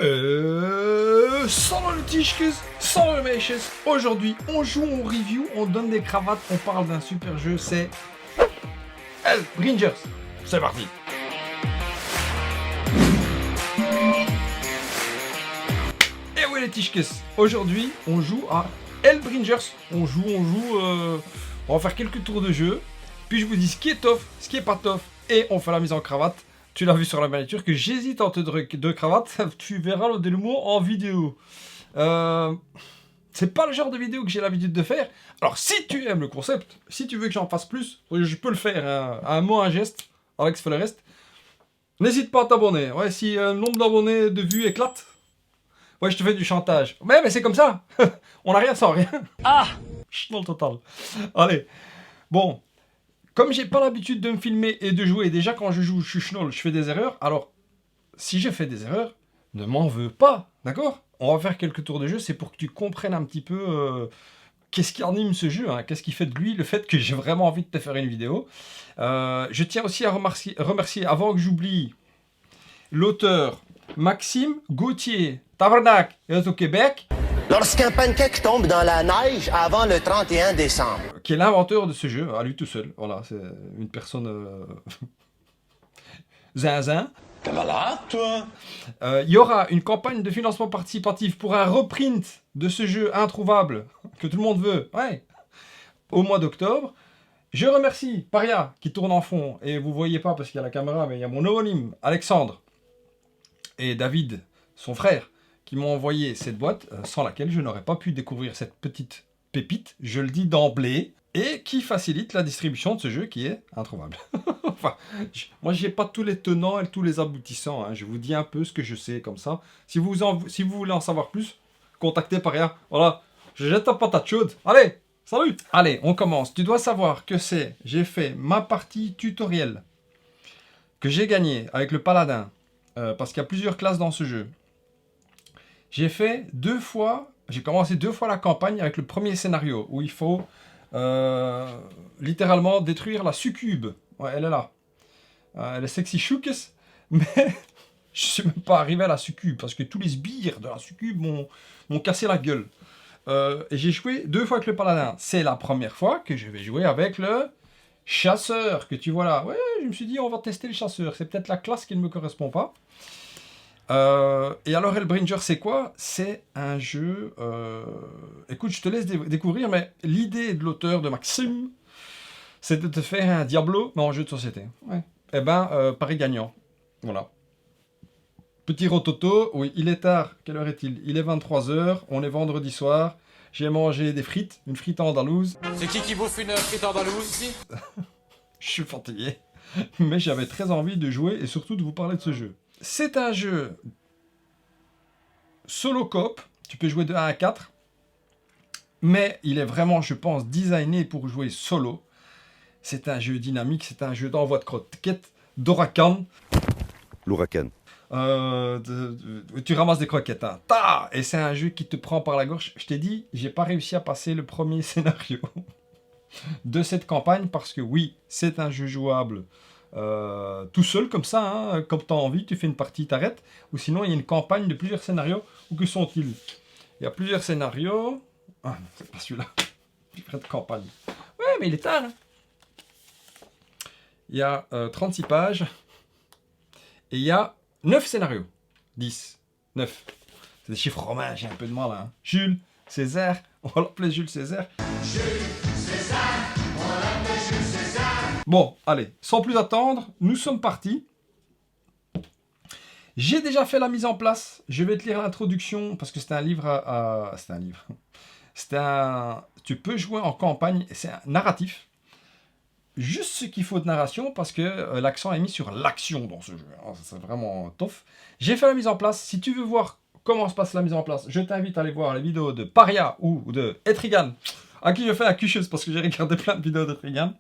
Salut les Tischkes, salut les Meches. Aujourd'hui, on joue, on review, on donne des cravates, on parle d'un super jeu, c'est Hellbringers. C'est parti. Et oui les Tischkes, aujourd'hui, on joue à Hellbringers. On va faire quelques tours de jeu, puis je vous dis ce qui est tof, ce qui est pas tof, et on fait la mise en cravate. Tu l'as vu sur la miniature que j'hésite entre deux cravates. Tu verras le dénouement en vidéo. C'est pas le genre de vidéo que j'ai l'habitude de faire. Alors si tu aimes le concept, si tu veux que j'en fasse plus, je peux le faire. Hein. Un mot, un geste. Alex fait le reste. N'hésite pas à t'abonner. Ouais, si le nombre d'abonnés de vues éclate, ouais, je te fais du chantage. Mais c'est comme ça. On n'a rien sans rien. Ah, dans le total. Allez. Bon. Comme j'ai pas l'habitude de me filmer et de jouer, déjà quand je joue, je suis schnoll, je fais des erreurs. Alors, si j'ai fait des erreurs, ne m'en veux pas, d'accord? On va faire quelques tours de jeu, c'est pour que tu comprennes un petit peu qu'est-ce qui anime ce jeu, hein, qu'est-ce qui fait de lui le fait que j'ai vraiment envie de te faire une vidéo. Je tiens aussi à remercier avant que j'oublie, l'auteur Maxime Gauthier, Tabarnak, au Québec. Lorsqu'un pancake tombe dans la neige avant le 31 décembre. Qui est l'inventeur de ce jeu, à lui tout seul. Voilà, c'est une personne zinzin. T'es malade, toi? Il y aura une campagne de financement participatif pour un reprint de ce jeu introuvable que tout le monde veut, ouais, au mois d'octobre. Je remercie Paria qui tourne en fond, et vous voyez pas parce qu'il y a la caméra, mais il y a mon homonyme, Alexandre, et David, son frère, qui m'ont envoyé cette boîte, sans laquelle je n'aurais pas pu découvrir cette petite pépite, je le dis d'emblée, et qui facilite la distribution de ce jeu qui est introuvable. Enfin, moi j'ai pas tous les tenants et tous les aboutissants, hein. Je vous dis un peu ce que je sais comme ça. Si vous voulez en savoir plus, contactez Paria. Voilà, je jette ta patate chaude. Allez, salut. Allez, on commence. Tu dois savoir que j'ai fait ma partie tutoriel, que j'ai gagné avec le paladin, parce qu'il y a plusieurs classes dans ce jeu. J'ai fait j'ai commencé 2 fois la campagne avec le premier scénario, où il faut littéralement détruire la succube. Ouais, elle est là. Elle est sexy choukes, mais je suis même pas arrivé à la succube, parce que tous les sbires de la succube m'ont cassé la gueule. Et j'ai joué 2 fois avec le paladin. C'est la première fois que je vais jouer avec le chasseur, que tu vois là. Ouais, je me suis dit, on va tester le chasseur. C'est peut-être la classe qui ne me correspond pas. Et alors Hellbringers c'est quoi? C'est un jeu, écoute, je te laisse découvrir, mais l'idée de l'auteur, de Maxime, c'est de te faire un Diablo, mais en jeu de société. Ouais. Et ben, pari gagnant. Voilà. Petit rototo, oui, il est tard. Quelle heure est-il? Il est 23h, on est vendredi soir. J'ai mangé des frites, une frite andalouse. C'est qui bouffe une frite andalouse ici? Je suis fatigué, mais j'avais très envie de jouer et surtout de vous parler de ce jeu. C'est un jeu solo coop, tu peux jouer de 1 à 4, mais il est vraiment, je pense, designé pour jouer solo. C'est un jeu dynamique, c'est un jeu d'envoi de croquettes, d'Orakan. L'Ourakan. Tu ramasses des croquettes, hein. Et c'est un jeu qui te prend par la gorge. Je t'ai dit, j'ai pas réussi à passer le premier scénario de cette campagne, parce que oui, c'est un jeu jouable tout seul comme ça, hein, comme tu as envie, tu fais une partie, t'arrêtes, ou sinon il y a une campagne de plusieurs scénarios. Où que sont-ils? Il y a plusieurs scénarios. Ah, c'est pas celui-là. Livret de campagne. Ouais, mais il est tard. Hein. Il y a 36 pages. Et il y a 9 scénarios. 10, 9. C'est des chiffres romains, j'ai un peu de mal. Hein. Jules César, on va l'appeler Jules César. Jules César, on l'appelle Jules César. Bon, allez, sans plus attendre, nous sommes partis. J'ai déjà fait la mise en place. Je vais te lire l'introduction parce que c'est un livre c'est un livre. Tu peux jouer en campagne, c'est un narratif. Juste ce qu'il faut de narration parce que l'accent est mis sur l'action dans ce jeu. C'est vraiment tof. J'ai fait la mise en place. Si tu veux voir comment se passe la mise en place, je t'invite à aller voir les vidéos de Paria ou de Etrigan, à qui je fais la cucheuse parce que j'ai regardé plein de vidéos d'Etrigan.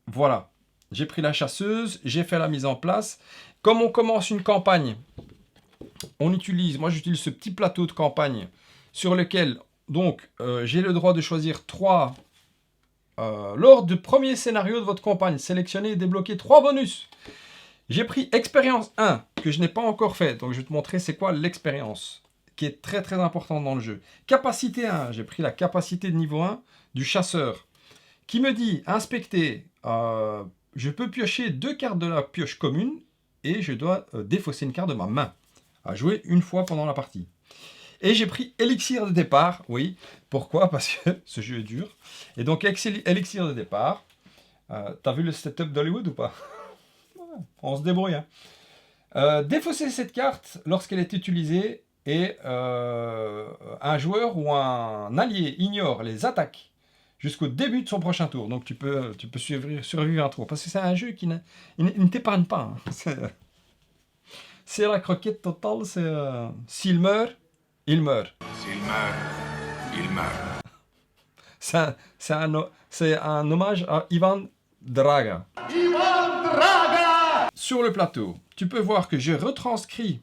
Voilà, j'ai pris la chasseuse, j'ai fait la mise en place. Comme on commence une campagne, moi j'utilise ce petit plateau de campagne sur lequel donc j'ai le droit de choisir 3 lors du premier scénario de votre campagne. Sélectionner et débloquer 3 bonus. J'ai pris expérience 1 que je n'ai pas encore fait. Donc je vais te montrer c'est quoi l'expérience, qui est très très importante dans le jeu. Capacité 1, j'ai pris la capacité de niveau 1 du chasseur, qui me dit, inspecter, je peux piocher 2 cartes de la pioche commune, et je dois défausser une carte de ma main, à jouer une fois pendant la partie. Et j'ai pris élixir de départ, oui. Pourquoi? Parce que ce jeu est dur. Et donc élixir de départ, t'as vu le setup d'Hollywood ou pas? On se débrouille. Hein. Défausser cette carte lorsqu'elle est utilisée et un joueur ou un allié ignore les attaques jusqu'au début de son prochain tour. Donc tu peux survivre un tour. Parce que c'est un jeu qui ne t'épargne pas. Hein. C'est la croquette totale. S'il meurt, il meurt. S'il meurt, il meurt. C'est un hommage à Ivan Draga. Sur le plateau, tu peux voir que j'ai retranscrit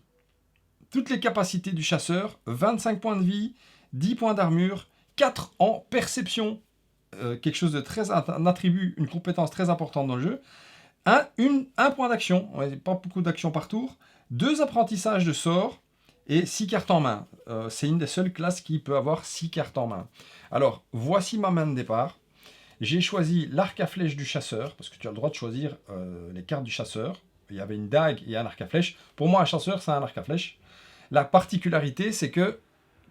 toutes les capacités du chasseur, 25 points de vie, 10 points d'armure, 4 en perception, quelque chose de un attribut, une compétence très importante dans le jeu, un point d'action, pas beaucoup d'actions par tour, 2 apprentissages de sorts et 6 cartes en main. C'est une des seules classes qui peut avoir 6 cartes en main. Alors, voici ma main de départ. J'ai choisi l'arc à flèche du chasseur, parce que tu as le droit de choisir les cartes du chasseur. Il y avait une dague et un arc à flèche. Pour moi, un chasseur, c'est un arc à flèche. La particularité, c'est que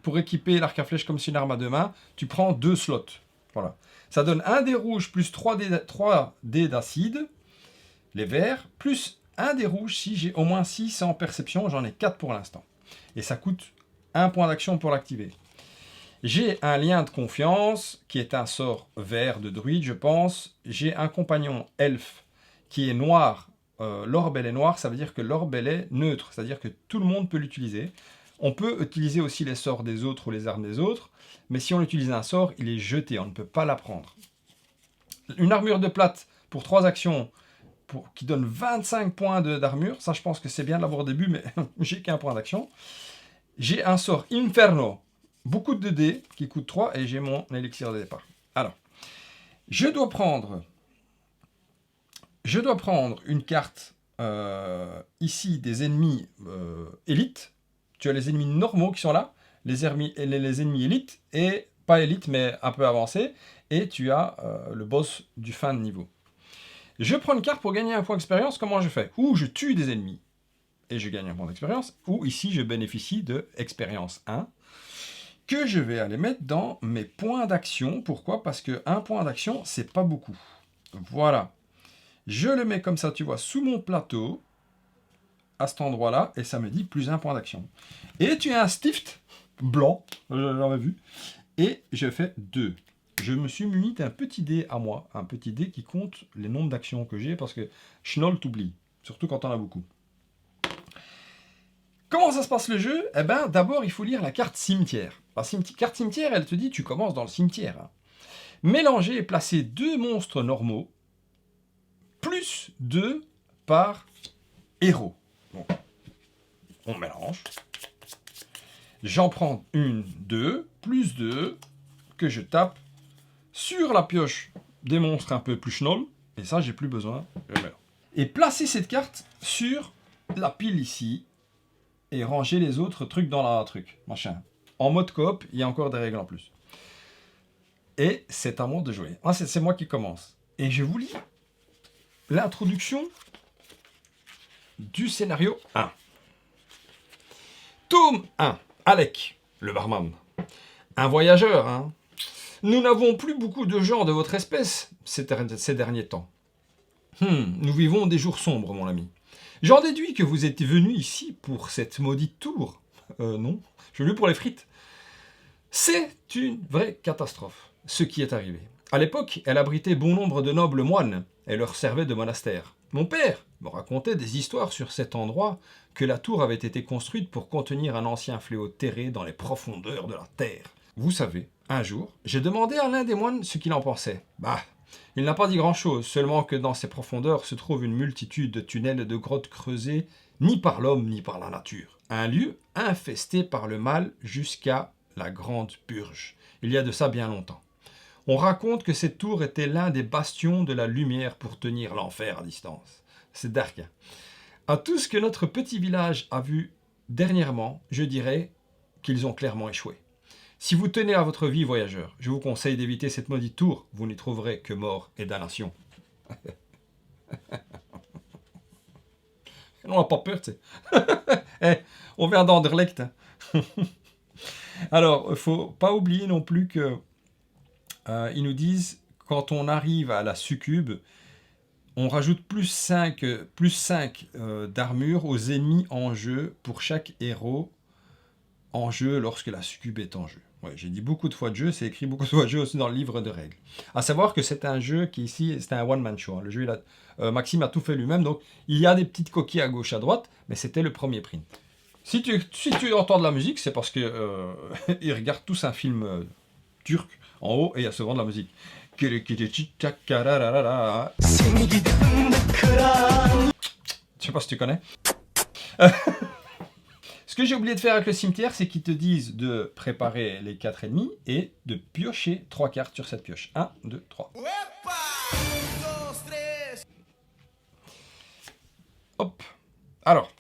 pour équiper l'arc à flèche comme c'est une arme à 2 mains, tu prends 2 slots. Voilà. Ça donne un dé rouge plus 3 dés d'acide, les verts, plus un dé rouge si j'ai au moins 6 en perception. J'en ai 4 pour l'instant. Et ça coûte 1 point d'action pour l'activer. J'ai un lien de confiance, qui est un sort vert de druide, je pense. J'ai un compagnon elfe qui est noir. L'orbe, elle est noire, ça veut dire que l'orbe, elle est neutre. C'est-à-dire que tout le monde peut l'utiliser. On peut utiliser aussi les sorts des autres ou les armes des autres. Mais si on utilise un sort, il est jeté. On ne peut pas l'apprendre. Une armure de plate pour 3 actions qui donne 25 points d'armure. Ça, je pense que c'est bien de l'avoir au début, mais j'ai qu'un point d'action. J'ai un sort Inferno. Beaucoup de dés qui coûtent 3 et j'ai mon élixir de départ. Alors, je dois prendre une carte ici des ennemis élites. Tu as les ennemis normaux qui sont là, les ennemis élites et pas élites mais un peu avancés. Et tu as le boss du fin de niveau. Je prends une carte pour gagner un point d'expérience. Comment je fais? Ou je tue des ennemis et je gagne un point d'expérience. Ou ici, je bénéficie de expérience 1. Que je vais aller mettre dans mes points d'action. Pourquoi? Parce que un point d'action, c'est pas beaucoup. Voilà. Je le mets comme ça, tu vois, sous mon plateau, à cet endroit-là, et ça me dit plus 1 point d'action. Et tu as un stift blanc, j'en ai vu, et je fais 2. Je me suis muni d'un petit dé à moi, un petit dé qui compte les nombres d'actions que j'ai, parce que Schnoll t'oublie, surtout quand on a beaucoup. Comment ça se passe le jeu? Eh bien, d'abord, il faut lire la carte cimetière. La carte cimetière, elle te dit, tu commences dans le cimetière. Hein. Mélanger et placer 2 monstres normaux, plus 2 par héros. Donc, on mélange. J'en prends 1, 2, plus 2, que je tape sur la pioche des monstres un peu plus schnoll. Et ça, j'ai plus besoin. Je meurs. Et placer cette carte sur la pile ici. Et ranger les autres trucs dans la truc, machin. En mode coop, il y a encore des règles en plus. Et c'est à moi de jouer. Ah, c'est moi qui commence. Et je vous lis l'introduction du scénario 1. Tome 1. Alec, le barman. Un voyageur, hein. Nous n'avons plus beaucoup de gens de votre espèce ces derniers temps. Nous vivons des jours sombres, mon ami. J'en déduis que vous êtes venu ici pour cette maudite tour. Non, je suis venu pour les frites. C'est une vraie catastrophe, ce qui est arrivé. À l'époque, elle abritait bon nombre de nobles moines et leur servait de monastère. Mon père me racontait des histoires sur cet endroit, que la tour avait été construite pour contenir un ancien fléau terré dans les profondeurs de la terre. Vous savez, un jour, j'ai demandé à l'un des moines ce qu'il en pensait. Il n'a pas dit grand-chose, seulement que dans ces profondeurs se trouve une multitude de tunnels et de grottes creusées, ni par l'homme ni par la nature. Un lieu infesté par le mal jusqu'à la Grande Purge. Il y a de ça bien longtemps. On raconte que cette tour était l'un des bastions de la lumière pour tenir l'enfer à distance. C'est dark. Hein. À tout ce que notre petit village a vu dernièrement, je dirais qu'ils ont clairement échoué. Si vous tenez à votre vie, voyageur, je vous conseille d'éviter cette maudite tour. Vous n'y trouverez que mort et damnation. On n'a pas peur, tu sais. Eh, on vient d'Anderlecht. Hein. Alors, il ne faut pas oublier non plus que ils nous disent, quand on arrive à la succube, on rajoute plus 5 d'armure aux ennemis en jeu pour chaque héros en jeu lorsque la succube est en jeu. Ouais, j'ai dit beaucoup de fois de jeu, c'est écrit beaucoup de fois de jeu aussi dans le livre de règles. À savoir que c'est un jeu qui ici, c'est un one-man show. Hein. Le jeu, Maxime a tout fait lui-même, donc il y a des petites coquilles à gauche, à droite, mais c'était le premier print. Si tu entends de la musique, c'est parce que ils regardent tous un film turc en haut et il y a souvent de la musique. Je sais pas si tu connais. Ce que j'ai oublié de faire avec le cimetière, c'est qu'ils te disent de préparer les 4 ennemis et de piocher 3 cartes sur cette pioche. 1, 2, 3. Hop. Alors,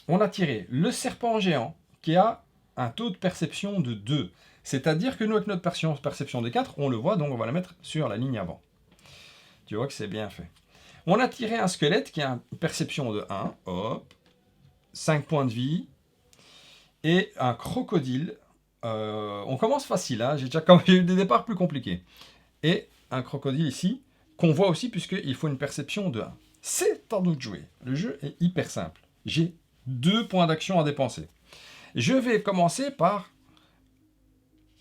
on a tiré le serpent géant qui a un taux de perception de 2. C'est-à-dire que nous, avec notre perception de 4, on le voit, donc on va la mettre sur la ligne avant. Tu vois que c'est bien fait. On a tiré un squelette qui a une perception de 1. Hop. 5 points de vie. Et un crocodile. On commence facile, hein. J'ai eu des départs plus compliqués. Et un crocodile ici, qu'on voit aussi puisqu'il faut une perception de 1. C'est à nous de jouer. Le jeu est hyper simple. J'ai 2 points d'action à dépenser. Je vais commencer par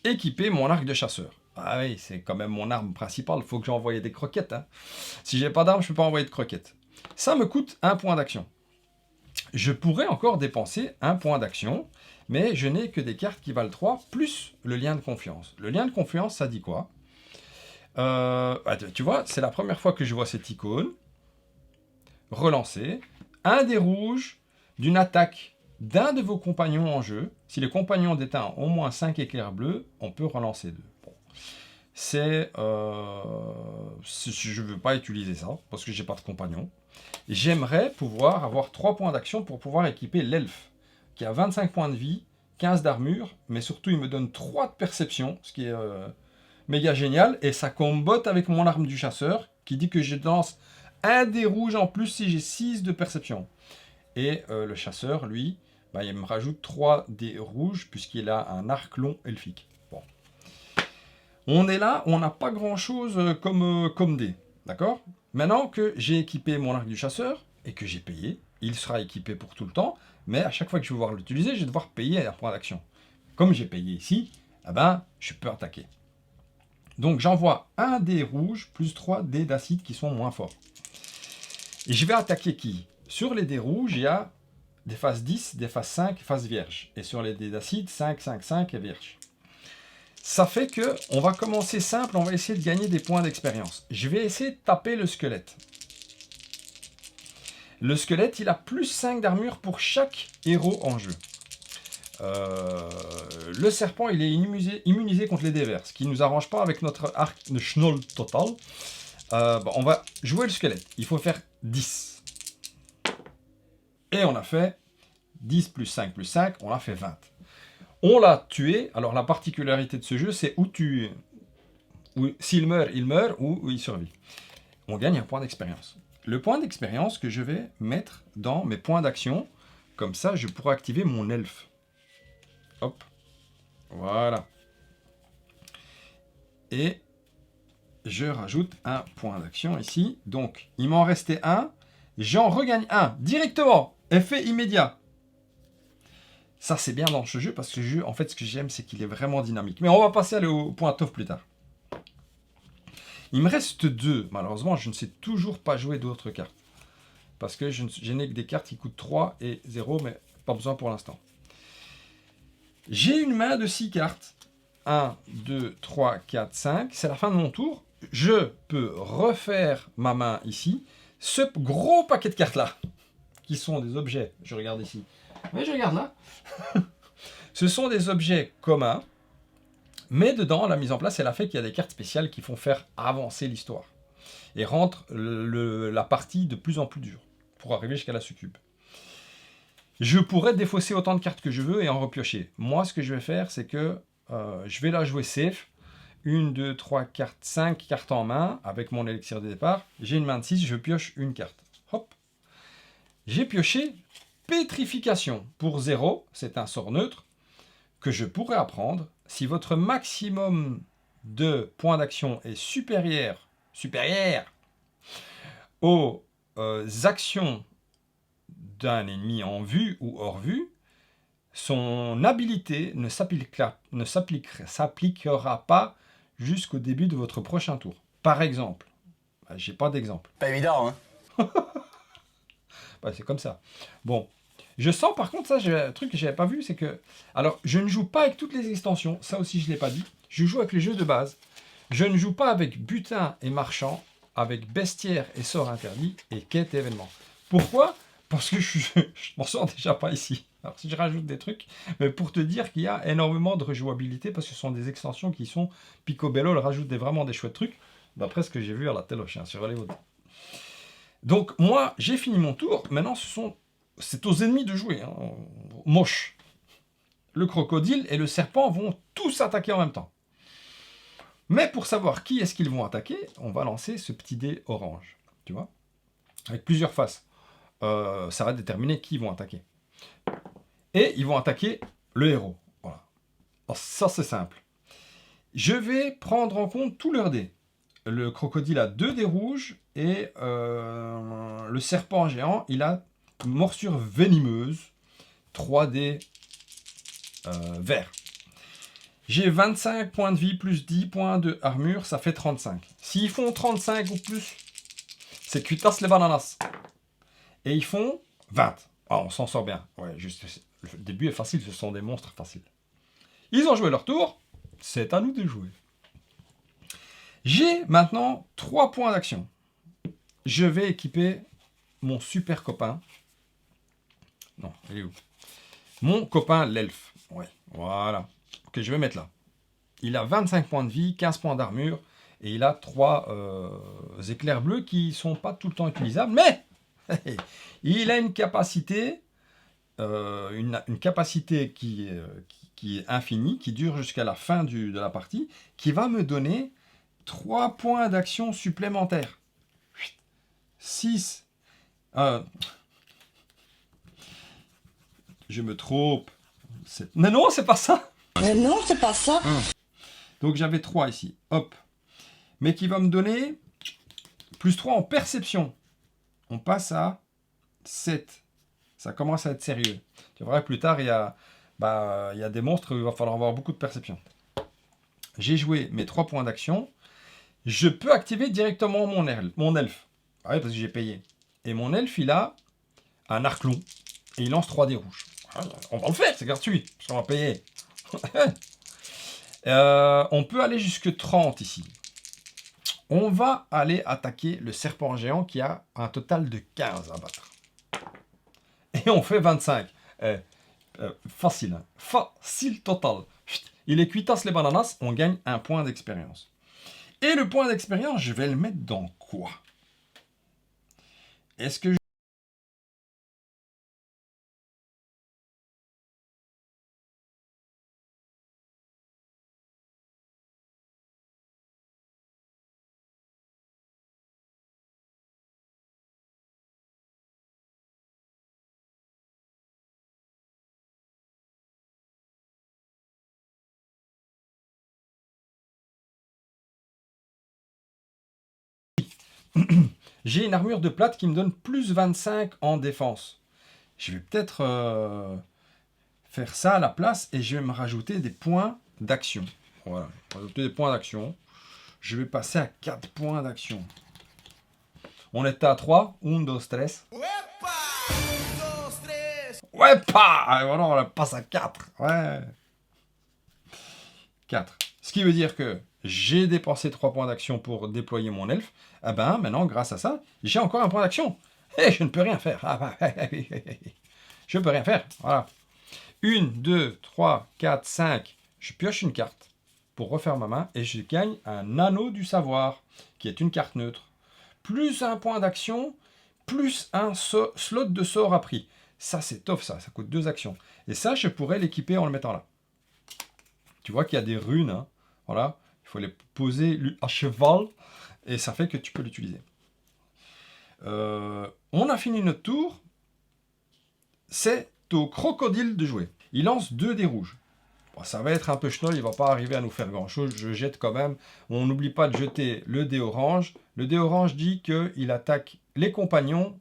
équiper mon arc de chasseur. Ah oui, c'est quand même mon arme principale. Il faut que j'envoie des croquettes. Hein. Si j'ai pas d'arme, je ne peux pas envoyer de croquettes. Ça me coûte 1 point d'action. Je pourrais encore dépenser 1 point d'action, mais je n'ai que des cartes qui valent 3, plus le lien de confiance. Le lien de confiance, ça dit quoi ? Tu vois, c'est la première fois que je vois cette icône. Relancer. Un des rouges d'une attaque d'un de vos compagnons en jeu. Si les compagnons déteint au moins 5 éclairs bleus, on peut relancer 2. Bon. Je ne veux pas utiliser ça, parce que j'ai pas de compagnon. J'aimerais pouvoir avoir 3 points d'action pour pouvoir équiper l'elfe, qui a 25 points de vie, 15 d'armure, mais surtout il me donne 3 de perception, ce qui est méga génial, et ça combote avec mon arme du chasseur, qui dit que je lance un dé rouge en plus si j'ai 6 de perception. Et le chasseur, lui, il me rajoute 3 dés rouges, puisqu'il a un arc long elfique. Bon. On est là, on n'a pas grand-chose comme dés, d'accord ? Maintenant que j'ai équipé mon arc du chasseur, et que j'ai payé, il sera équipé pour tout le temps, mais à chaque fois que je vais devoir l'utiliser, je vais devoir payer un point d'action. Comme j'ai payé ici, je peux attaquer. Donc j'envoie un dé rouge, plus 3 dés d'acide qui sont moins forts. Et je vais attaquer qui ? Sur les dés rouges, il y a des phases 10, des phases 5, phases vierges. Et sur les dés d'acide, 5, 5, 5 et vierge. Ça fait que on va commencer simple, on va essayer de gagner des points d'expérience. Je vais essayer de taper le squelette. Le squelette, il a plus 5 d'armure pour chaque héros en jeu. Le serpent, il est immunisé contre les dés verts, ce qui ne nous arrange pas avec notre arc de Schnoll total. On va jouer le squelette. Il faut faire 10. Et on a fait 10 plus 5 plus 5, on a fait 20. On l'a tué. Alors la particularité de ce jeu, c'est s'il meurt, ou il survit. On gagne un point d'expérience. Le point d'expérience que je vais mettre dans mes points d'action, comme ça je pourrai activer mon elfe. Hop. Voilà. Et je rajoute un point d'action ici. Donc il m'en restait un. J'en regagne un directement. Effet immédiat. Ça, c'est bien dans ce jeu, parce que ce jeu, en fait, ce que j'aime, c'est qu'il est vraiment dynamique. Mais on va passer au point tof plus tard. Il me reste 2. Malheureusement, je ne sais toujours pas jouer d'autres cartes. Parce que je n'ai que des cartes qui coûtent 3 et 0, mais pas besoin pour l'instant. J'ai une main de 6 cartes. 1, 2, 3, 4, 5. C'est la fin de mon tour. Je peux refaire ma main ici. Ce gros paquet de cartes-là, qui sont des objets, je regarde ici, mais je regarde là, ce sont des objets communs, mais dedans, la mise en place, elle a fait qu'il y a des cartes spéciales qui font faire avancer l'histoire, et rendre la partie de plus en plus dure. pour arriver jusqu'à la succube. Je pourrais défausser autant de cartes que je veux et en repiocher. Moi, ce que je vais faire, c'est que je vais la jouer safe. 1, 2, 3, 4, 5 cartes en main avec mon élixir de départ. J'ai une main de 6, je pioche une carte. Hop. J'ai pioché pétrification pour 0. C'est un sort neutre que je pourrais apprendre si votre maximum de points d'action est supérieur aux actions d'un ennemi en vue ou hors vue. Son habilité ne s'appliquera pas jusqu'au début de votre prochain tour. Par exemple, j'ai pas d'exemple. Pas évident, hein? C'est comme ça. Bon, je sens par contre, ça, j'ai un truc que j'avais pas vu, c'est que... Alors, je ne joue pas avec toutes les extensions, ça aussi je l'ai pas dit. Je joue avec les jeux de base. Je ne joue pas avec butin et marchand, avec bestiaire et sort interdit, et quête et événement. Pourquoi? Parce que je m'en sors déjà pas ici. Alors si je rajoute des trucs, mais pour te dire qu'il y a énormément de rejouabilité, parce que ce sont des extensions qui sont picobello, elles rajoutent vraiment des chouettes trucs, d'après ce que j'ai vu à la téloche, sur Hollywood. Donc moi, j'ai fini mon tour, maintenant c'est aux ennemis de jouer, hein. Moche. Le crocodile et le serpent vont tous attaquer en même temps. Mais pour savoir qui est-ce qu'ils vont attaquer, on va lancer ce petit dé orange, tu vois, avec plusieurs faces. Ça va déterminer qui ils vont attaquer. Et ils vont attaquer le héros. Voilà. Alors, ça, c'est simple. Je vais prendre en compte tous leurs dés. Le crocodile a 2 dés rouges et le serpent géant, il a une morsure venimeuse, 3 dés verts. J'ai 25 points de vie plus 10 points de armure, ça fait 35. S'ils font 35 ou plus, c'est cuitas les bananas. Et ils font 20. Ah, on s'en sort bien. Ouais, juste, le début est facile, ce sont des monstres faciles. Ils ont joué leur tour, c'est à nous de jouer. J'ai maintenant 3 points d'action. Je vais équiper mon super copain. Non, il est où? Mon copain l'elfe. Ouais, voilà. Ok, je vais mettre là. Il a 25 points de vie, 15 points d'armure, et il a 3 éclairs bleus qui ne sont pas tout le temps utilisables, mais il a une capacité, qui est infinie, qui dure jusqu'à la fin de la partie, qui va me donner 3 points d'action supplémentaires. 6. Je me trompe. Mais non, c'est pas ça. Mais non, c'est pas ça. Donc j'avais 3 ici. Hop. Mais qui va me donner plus 3 en perception. On passe à 7. Ça commence à être sérieux. Tu verras, plus tard, il y a des monstres où il va falloir avoir beaucoup de perception. J'ai joué mes 3 points d'action. Je peux activer directement mon elfe. Ah oui, parce que j'ai payé. Et mon elfe, il a un arc long. Et il lance 3 dés rouges. On va le faire, c'est gratuit. Parce qu'on va payer. On peut aller jusque 30 ici. On va aller attaquer le serpent géant qui a un total de 15 à battre. Et on fait 25. Facile. Hein. Facile total. Il est cuitas les bananas, on gagne un point d'expérience. Et le point d'expérience, je vais le mettre dans quoi? Est-ce que j'ai une armure de plate qui me donne plus 25 en défense. Je vais peut-être faire ça à la place et je vais me rajouter des points d'action. Voilà, rajouter des points d'action. Je vais passer à 4 points d'action. On était à 3. 1, 2, 3. Ouais, pas. Voilà, on passe à 4. Ouais. 4. Ce qui veut dire que j'ai dépensé 3 points d'action pour déployer mon elfe. Eh ben, maintenant, grâce à ça, j'ai encore un point d'action. Et je ne peux rien faire. Je ne peux rien faire. Voilà. 1, 2, 3, 4, 5. Je pioche une carte pour refaire ma main et je gagne un anneau du savoir, qui est une carte neutre. Plus un point d'action, plus un slot de sort appris. Ça, c'est tough, ça coûte 2 actions. Et ça, je pourrais l'équiper en le mettant là. Tu vois qu'il y a des runes, hein. Voilà, il faut les poser à cheval, et ça fait que tu peux l'utiliser. On a fini notre tour. C'est au crocodile de jouer. Il lance 2 dés rouges. Bon, ça va être un peu schnoll, il va pas arriver à nous faire grand chose. Je jette quand même. On n'oublie pas de jeter le dé orange. Le dé orange dit qu'il attaque les compagnons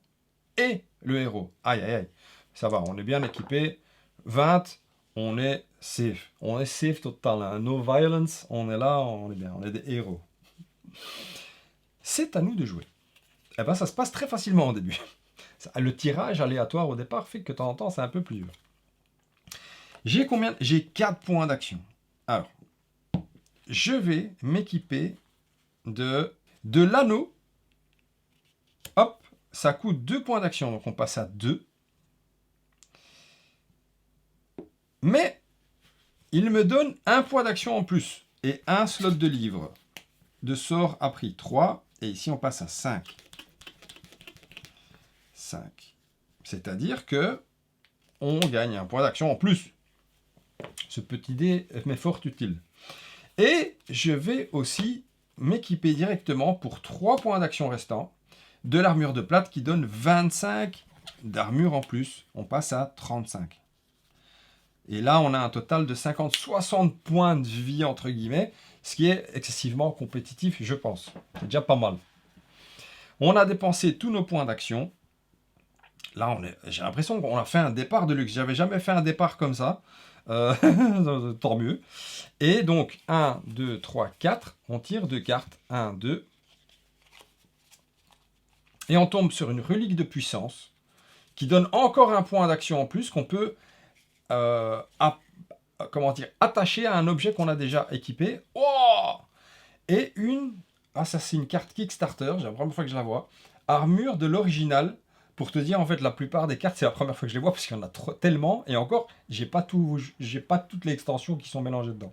et le héros. Aïe aïe aïe. Ça va, on est bien équipé. 20, on est safe. On est safe total. Hein. No violence, on est là, on est bien. On est des héros. C'est à nous de jouer. Eh ben, ça se passe très facilement au début. Le tirage aléatoire au départ fait que de temps en temps, c'est un peu plus dur. J'ai combien? J'ai 4 points d'action. Alors, je vais m'équiper de l'anneau. Hop, ça coûte 2 points d'action, donc on passe à 2. Mais, il me donne 1 point d'action en plus. Et un slot de livre. De sort appris 3. Et ici, on passe à 5. 5. C'est-à-dire que on gagne un point d'action en plus. Ce petit dé m'est fort utile. Et je vais aussi m'équiper directement pour 3 points d'action restants de l'armure de plate qui donne 25 d'armure en plus. On passe à 35. Et là, on a un total de 50-60 points de vie, entre guillemets, ce qui est excessivement compétitif, je pense. C'est déjà pas mal. On a dépensé tous nos points d'action. Là, j'ai l'impression qu'on a fait un départ de luxe. J'avais jamais fait un départ comme ça. Tant mieux. Et donc, 1, 2, 3, 4. On tire 2 cartes. 1, 2. Et on tombe sur une relique de puissance qui donne encore un point d'action en plus qu'on peut attacher à un objet qu'on a déjà équipé. Oh, et ça c'est une carte Kickstarter. C'est la première fois que je la vois. Armure de l'original. Pour te dire, en fait, la plupart des cartes, c'est la première fois que je les vois parce qu'il y en a tellement. Et encore, j'ai pas toutes les extensions qui sont mélangées dedans.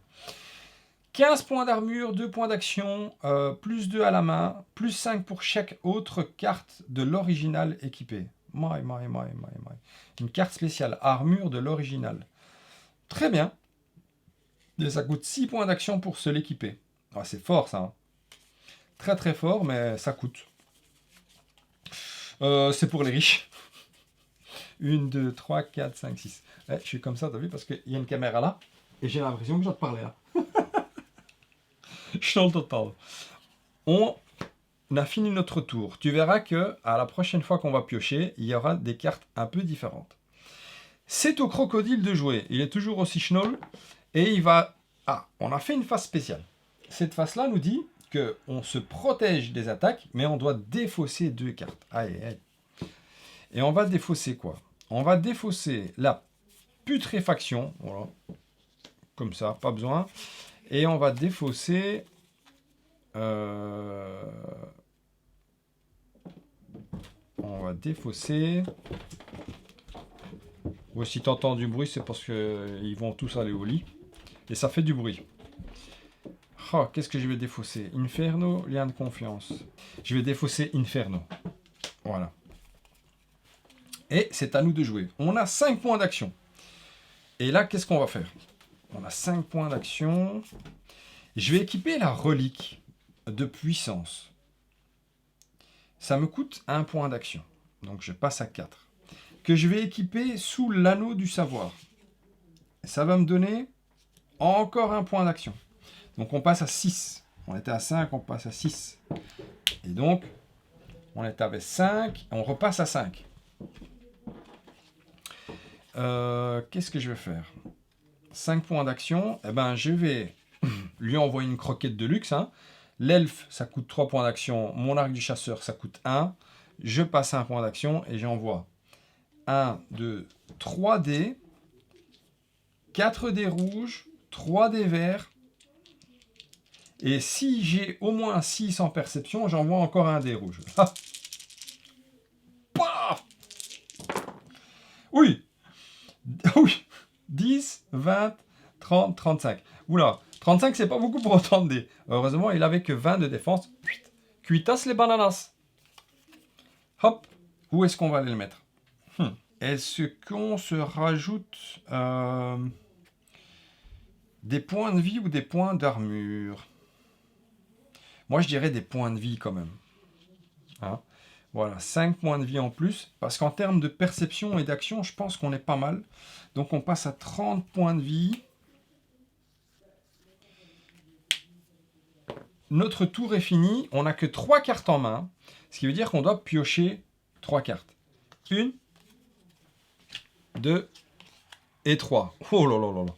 15 points d'armure, 2 points d'action, plus 2 à la main, plus 5 pour chaque autre carte de l'original équipée. Une carte spéciale, armure de l'original. Très bien. Et ça coûte 6 points d'action pour se l'équiper. Ah, c'est fort, ça. Hein. Très très fort, mais ça coûte. C'est pour les riches. 1, 2, 3, 4, 5, 6. Ouais, je suis comme ça, t'as vu, parce qu'il y a une caméra là, et j'ai l'impression que je dois te parler là. Je suis dans le total. On a fini notre tour. Tu verras que à la prochaine fois qu'on va piocher, il y aura des cartes un peu différentes. C'est au crocodile de jouer. Il est toujours aussi schnoll, et il va... Ah, on a fait une phase spéciale. Cette phase-là nous dit... qu'on se protège des attaques, mais on doit défausser 2 cartes. Aïe, aïe. Et on va défausser quoi? On va défausser la putréfaction. Voilà. Comme ça, pas besoin. Et on va défausser... On va défausser... Ouais, si tu entends du bruit, c'est parce qu'ils vont tous aller au lit. Et ça fait du bruit. Oh, qu'est-ce que je vais défausser? Inferno, lien de confiance. Je vais défausser Inferno. Voilà. Et c'est à nous de jouer. On a 5 points d'action. Et là, qu'est-ce qu'on va faire? On a 5 points d'action. Je vais équiper la relique de puissance. Ça me coûte 1 point d'action. Donc je passe à 4. Que je vais équiper sous l'anneau du savoir. Et ça va me donner encore 1 point d'action. Donc on passe à 6. On était à 5, on passe à 6. Et donc, on était avec 5, on repasse à 5. Qu'est-ce que je vais faire? 5 points d'action. Eh ben, je vais lui envoyer une croquette de luxe. Hein. L'elfe, ça coûte 3 points d'action. Mon arc du chasseur, ça coûte 1. Je passe 1 point d'action et j'envoie 1, 2, 3 dés. 4 dés rouges, 3 dés verts. Et si j'ai au moins 6 en perception, j'envoie encore un dé rouge. Ah. Paf. Oui. Oui. 10, 20, 30, 35. Oula, 35 c'est pas beaucoup pour autant de dés. Heureusement, il avait que 20 de défense. Cuitas les bananas. Hop. Où est-ce qu'on va aller le mettre? Est-ce qu'on se rajoute des points de vie ou des points d'armure? Moi, je dirais des points de vie quand même. Hein? Voilà, 5 points de vie en plus. Parce qu'en termes de perception et d'action, je pense qu'on est pas mal. Donc, on passe à 30 points de vie. Notre tour est fini. On n'a que 3 cartes en main. Ce qui veut dire qu'on doit piocher 3 cartes. 1, 2 et 3. Oh là là là là.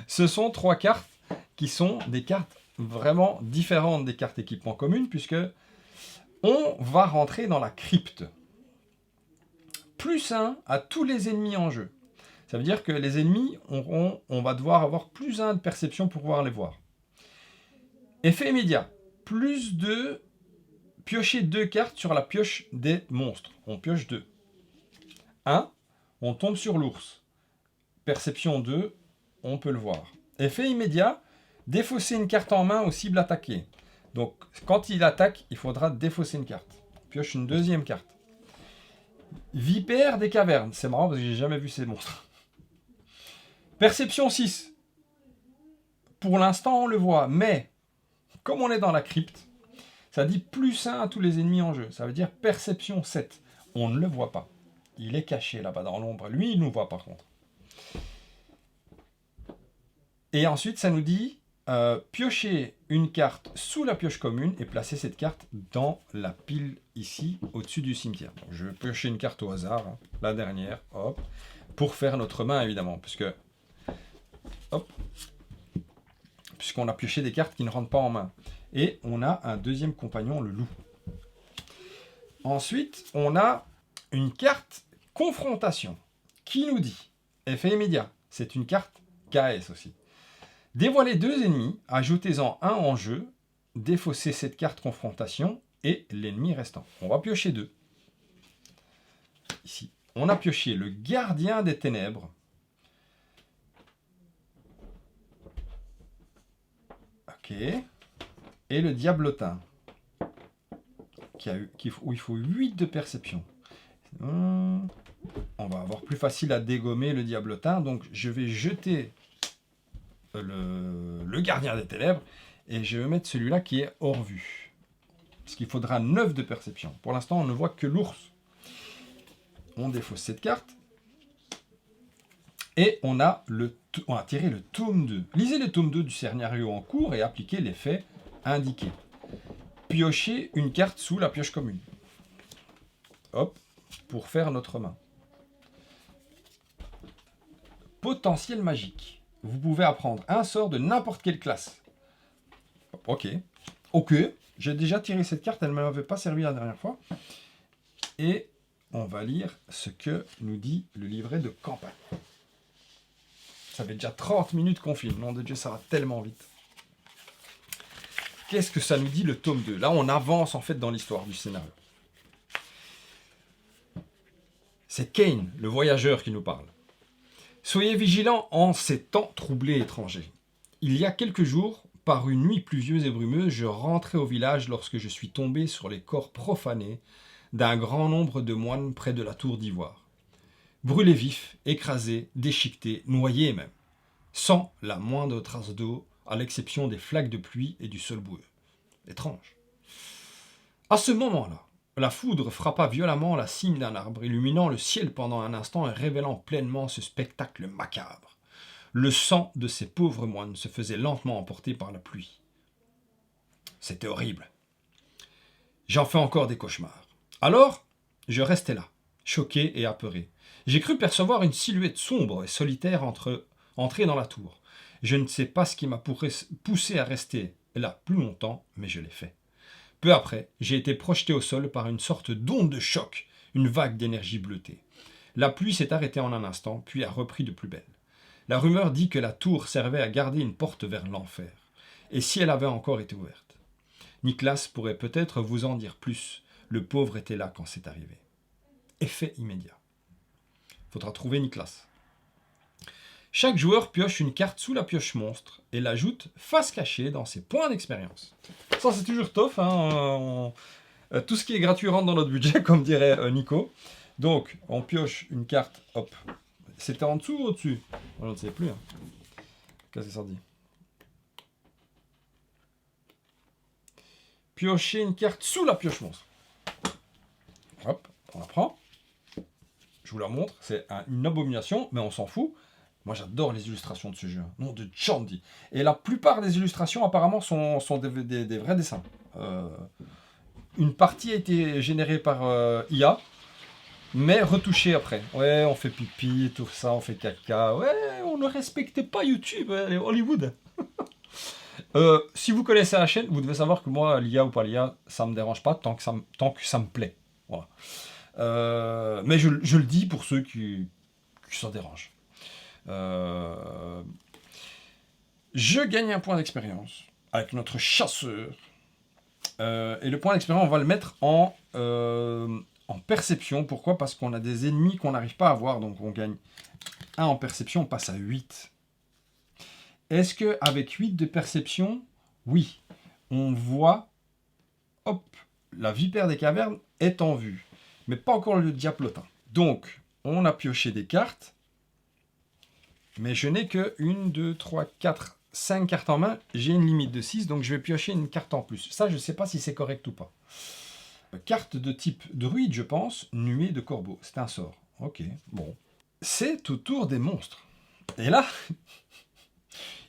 Ce sont 3 cartes qui sont des cartes vraiment différentes des cartes équipement communes, puisque on va rentrer dans la crypte. +1 à tous les ennemis en jeu. Ça veut dire que les ennemis, on va devoir avoir +1 de perception pour pouvoir les voir. Effet immédiat. +2, piocher 2 cartes sur la pioche des monstres. On pioche 2. 1, on tombe sur l'ours. Perception 2, on peut le voir. Effet immédiat, défausser une carte en main aux cibles attaquées. Donc, quand il attaque, il faudra défausser une carte. Pioche une deuxième carte. Vipère des cavernes. C'est marrant parce que j'ai jamais vu ces monstres. Perception 6. Pour l'instant, on le voit. Mais, comme on est dans la crypte, ça dit +1 à tous les ennemis en jeu. Ça veut dire perception 7. On ne le voit pas. Il est caché là-bas dans l'ombre. Lui, il nous voit par contre. Et ensuite, ça nous dit piocher une carte sous la pioche commune et placer cette carte dans la pile ici, au-dessus du cimetière. Donc, je vais piocher une carte au hasard, hein, la dernière, hop, pour faire notre main évidemment, puisqu'on a pioché des cartes qui ne rentrent pas en main. Et on a un deuxième compagnon, le loup. Ensuite, on a une carte confrontation qui nous dit, effet immédiat, c'est une carte KS aussi. Dévoilez 2 ennemis, ajoutez-en un en jeu, défaussez cette carte confrontation et l'ennemi restant. On va piocher 2. Ici, on a pioché le gardien des ténèbres. Ok. Et le diablotin. Où il faut 8 de perception. On va avoir plus facile à dégommer le diablotin. Donc je vais jeter le gardien des ténèbres et je vais mettre celui-là qui est hors vue. Parce qu'il faudra 9 de perception. Pour l'instant, on ne voit que l'ours. On défausse cette carte. Et on a tiré le tome 2. Lisez le tome 2 du scénario en cours et appliquez l'effet indiqué. Piochez une carte sous la pioche commune. Hop, pour faire notre main. Potentiel magique. Vous pouvez apprendre un sort de n'importe quelle classe. Ok. J'ai déjà tiré cette carte, elle ne m'avait pas servi la dernière fois. Et on va lire ce que nous dit le livret de campagne. Ça fait déjà 30 minutes qu'on filme. Nom de Dieu, ça va tellement vite. Qu'est-ce que ça nous dit le tome 2? Là, on avance en fait dans l'histoire du scénario. C'est Kane, le voyageur, qui nous parle. Soyez vigilants en ces temps troublés étrangers. Il y a quelques jours, par une nuit pluvieuse et brumeuse, je rentrais au village lorsque je suis tombé sur les corps profanés d'un grand nombre de moines près de la tour d'ivoire. Brûlés vifs, écrasés, déchiquetés, noyés même, sans la moindre trace d'eau, à l'exception des flaques de pluie et du sol boueux. Étrange. À ce moment-là, la foudre frappa violemment la cime d'un arbre, illuminant le ciel pendant un instant et révélant pleinement ce spectacle macabre. Le sang de ces pauvres moines se faisait lentement emporter par la pluie. C'était horrible. J'en fais encore des cauchemars. Alors, je restais là, choqué et apeuré. J'ai cru percevoir une silhouette sombre et solitaire entrer dans la tour. Je ne sais pas ce qui m'a poussé à rester là plus longtemps, mais je l'ai fait. Peu après, j'ai été projeté au sol par une sorte d'onde de choc, une vague d'énergie bleutée. La pluie s'est arrêtée en un instant, puis a repris de plus belle. La rumeur dit que la tour servait à garder une porte vers l'enfer. Et si elle avait encore été ouverte? Nicolas pourrait peut-être vous en dire plus. Le pauvre était là quand c'est arrivé. Effet immédiat. Faudra trouver Nicolas. Chaque joueur pioche une carte sous la pioche monstre et l'ajoute face cachée dans ses points d'expérience. Ça, c'est toujours tough. Hein. Tout ce qui est gratuit rentre dans notre budget, comme dirait Nico. Donc, on pioche une carte, hop. C'était en dessous ou au-dessus? Je ne sais plus. Hein. Qu'est-ce que ça dit? Piocher une carte sous la pioche monstre. Hop, on la prend. Je vous la montre. C'est une abomination, mais on s'en fout. Moi, j'adore les illustrations de ce jeu. Nom de Chandy. Et la plupart des illustrations, apparemment, sont des vrais dessins. Une partie a été générée par IA, mais retouchée après. Ouais, on fait pipi, tout ça, on fait caca. Ouais, on ne respecte pas YouTube, les Hollywood. Si vous connaissez la chaîne, vous devez savoir que moi, l'IA ou pas l'IA, ça me dérange pas tant que ça me plaît. Voilà. Mais je le dis pour ceux qui ça dérange. Je gagne un point d'expérience avec notre chasseur. Et le point d'expérience, on va le mettre en perception. Pourquoi? Parce qu'on a des ennemis qu'on n'arrive pas à voir. Donc on gagne 1 en perception, on passe à 8. Est-ce qu'avec 8 de perception, oui, on voit, hop, la vipère des cavernes est en vue. Mais pas encore le diaplotin. Donc, on a pioché des cartes. Mais je n'ai que 1, 2, 3, 4, 5 cartes en main. J'ai une limite de 6, donc je vais piocher une carte en plus. Ça, je ne sais pas si c'est correct ou pas. Carte de type druide, je pense. Nuée de corbeau. C'est un sort. Ok, bon. C'est au tour des monstres. Et là,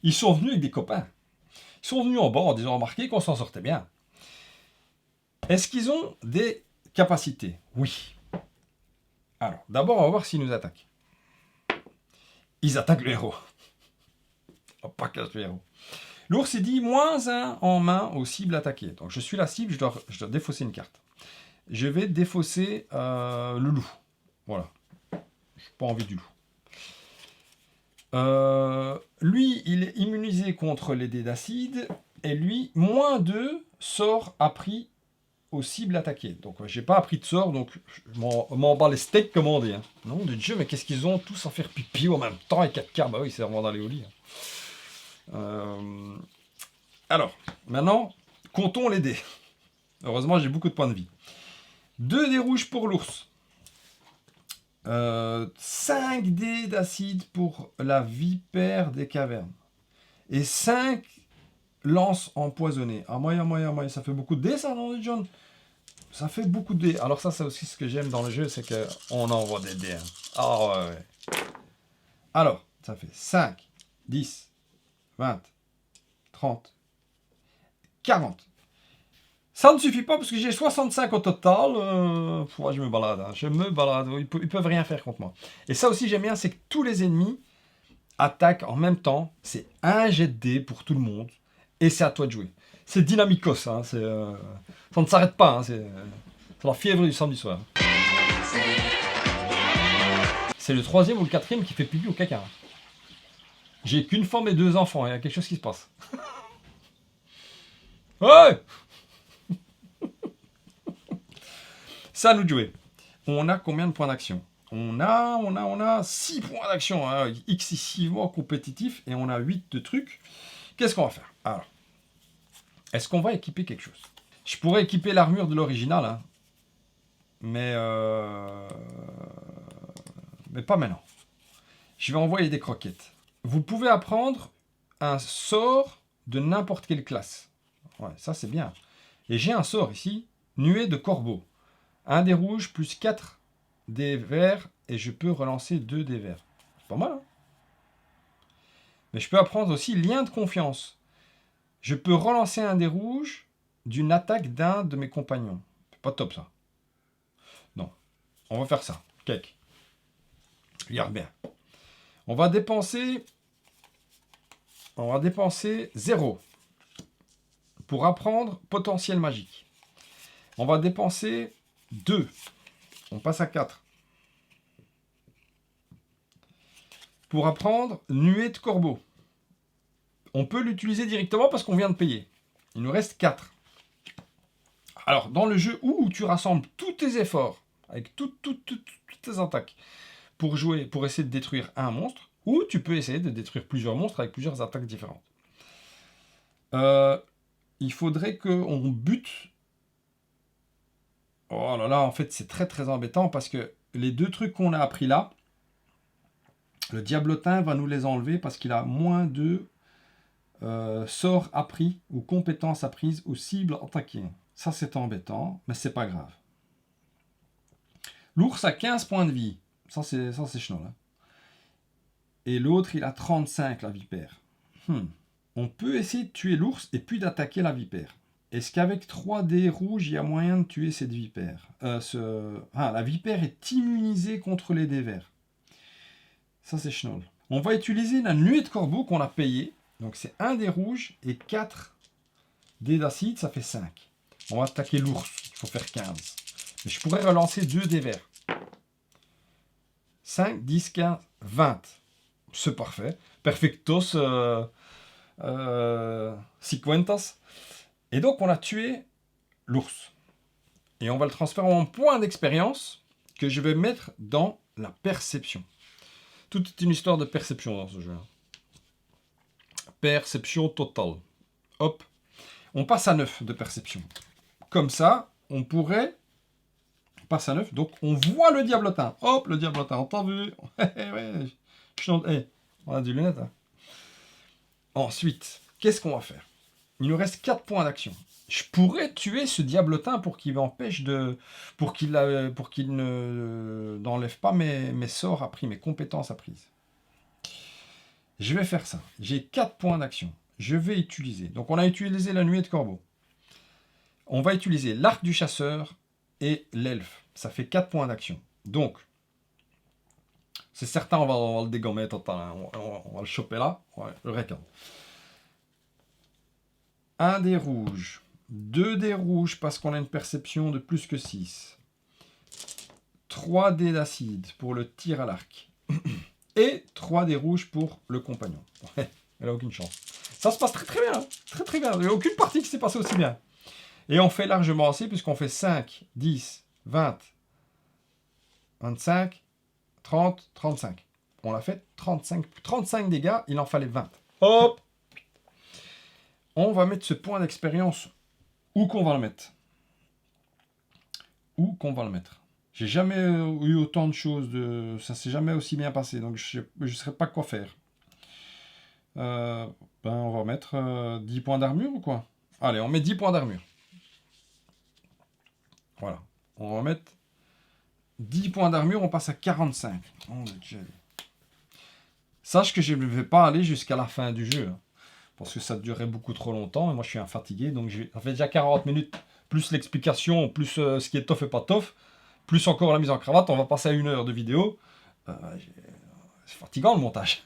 ils sont venus avec des copains. Ils sont venus en bord, ils ont remarqué qu'on s'en sortait bien. Est-ce qu'ils ont des capacités? Oui. Alors, d'abord, on va voir s'ils nous attaquent. Ils attaquent le héros. On va pas casser le héros. L'ours, il dit -1 en main aux cibles attaquées. Donc, je suis la cible, je dois défausser une carte. Je vais défausser le loup. Voilà. Je n'ai pas envie du loup. Lui, il est immunisé contre les dés d'acide. Et lui, -2 sort appris aux cibles attaquées. Donc, j'ai pas appris de sort, donc je m'en bats les steaks, comme on dit. Hein. Non, de Dieu, mais qu'est-ce qu'ils ont tous à faire pipi en même temps et 4 quarts? Bah oui, c'est vraiment d'aller au lit. Hein. Alors, maintenant, comptons les dés. Heureusement, j'ai beaucoup de points de vie. 2 dés rouges pour l'ours. 5 dés d'acide pour la vipère des cavernes. Et 5 lances empoisonnées. Ah, moyen, ça fait beaucoup de dés, ça, non, John? Ça fait beaucoup de dés. Alors ça, c'est aussi ce que j'aime dans le jeu, c'est qu'on envoie des dés. Hein. Ah ouais. Alors, ça fait 5, 10, 20, 30, 40. Ça ne suffit pas parce que j'ai 65 au total. Je me balade. Hein. Je me balade. Ils peuvent rien faire contre moi. Et ça aussi, j'aime bien, c'est que tous les ennemis attaquent en même temps. C'est un jet de dés pour tout le monde. Et c'est à toi de jouer. C'est dynamicos. Hein. Ça ne s'arrête pas. Hein. C'est la fièvre du samedi soir. C'est le 3e ou le 4e qui fait pipi au caca. Hein. J'ai qu'une femme et 2 enfants. Il y a quelque chose qui se passe. Ouais! Ça à nous de jouer. On a combien de points d'action? On a 6 points d'action, hein, excessivement compétitif, et on a 8 de trucs. Qu'est-ce qu'on va faire? Alors, est-ce qu'on va équiper quelque chose? Je pourrais équiper l'armure de l'original, hein, mais pas maintenant. Je vais envoyer des croquettes. Vous pouvez apprendre un sort de n'importe quelle classe. Ouais, ça c'est bien. Et j'ai un sort ici, nuée de corbeau. 1 des rouges plus 4 des verts et je peux relancer 2 des verts. C'est pas mal, hein? Mais je peux apprendre aussi lien de confiance. Je peux relancer un des rouges d'une attaque d'un de mes compagnons. C'est pas top ça. Non. On va faire ça. Cake. Regarde bien. On va dépenser 0 pour apprendre potentiel magique. On va dépenser 2. On passe à 4. Pour apprendre nuée de corbeau. On peut l'utiliser directement parce qu'on vient de payer. Il nous reste 4. Alors, dans le jeu où tu rassembles tous tes efforts, avec toutes tes attaques, pour essayer de détruire un monstre, ou tu peux essayer de détruire plusieurs monstres avec plusieurs attaques différentes. Il faudrait qu'on bute Oh là là, en fait, c'est très très embêtant parce que les deux trucs qu'on a appris là, le diablotin va nous les enlever parce qu'il a moins de sorts appris ou compétences apprises ou cibles attaquées. Ça, c'est embêtant, mais c'est pas grave. L'ours a 15 points de vie. Ça, c'est chenol. Hein. Et l'autre, il a 35, la vipère. On peut essayer de tuer l'ours et puis d'attaquer la vipère. Est-ce qu'avec 3 dés rouges, il y a moyen de tuer cette vipère la vipère est immunisée contre les dés verts. Ça, c'est chenol. On va utiliser la nuée de corbeau qu'on a payée. Donc, c'est 1 dé rouge et 4 dés d'acide, ça fait 5. On va attaquer l'ours. Il faut faire 15. Mais je pourrais relancer 2 dés verts. 5, 10, 15, 20. C'est parfait. Perfectos. Cinquentas. Et donc, on a tué l'ours. Et on va le transférer en point d'expérience que je vais mettre dans la perception. Toute une histoire de perception dans ce jeu. Perception totale. Hop. On passe à 9 de perception. Comme ça, on pourrait... On passe à 9. Donc, on voit le diablotin. Hop, le diablotin. On t'a vu. On a des lunettes. Hein. Ensuite, qu'est-ce qu'on va faire? Il nous reste 4 points d'action. Je pourrais tuer ce diablotin pour qu'il m'empêche de... Pour qu'il n'enlève pas mes sorts appris, mes compétences apprises. Je vais faire ça. J'ai 4 points d'action. Je vais utiliser. Donc, on a utilisé la nuée de corbeau. On va utiliser l'arc du chasseur et l'elfe. Ça fait 4 points d'action. Donc, c'est certain, on va le dégommer total. Hein. On va le choper là. Ouais, le récap. 1 dé rouge. 2 dés rouges parce qu'on a une perception de plus que 6. 3 dés d'acide pour le tir à l'arc. Et 3 dés rouges pour le compagnon. Ouais, elle n'a aucune chance. Ça se passe très très bien. Hein. Très très bien. Il n'y a aucune partie qui s'est passée aussi bien. Et on fait largement assez puisqu'on fait 5, 10, 20, 25, 30, 35. On l'a fait 35 dégâts. Il en fallait 20. Hop! On va mettre ce point d'expérience où qu'on va le mettre. Où qu'on va le mettre. J'ai jamais eu autant de choses. Ça s'est jamais aussi bien passé. Donc je ne sais pas quoi faire. On va mettre 10 points d'armure ou quoi? Allez, on met 10 points d'armure. Voilà. On va mettre 10 points d'armure. On passe à 45. Sache que je ne vais pas aller jusqu'à la fin du jeu. Hein. Parce que ça durerait beaucoup trop longtemps, et moi je suis un fatigué, donc ça fait déjà 40 minutes, plus l'explication, plus ce qui est tough et pas tough, plus encore la mise en cravate, on va passer à 1 heure de vidéo. C'est fatigant le montage.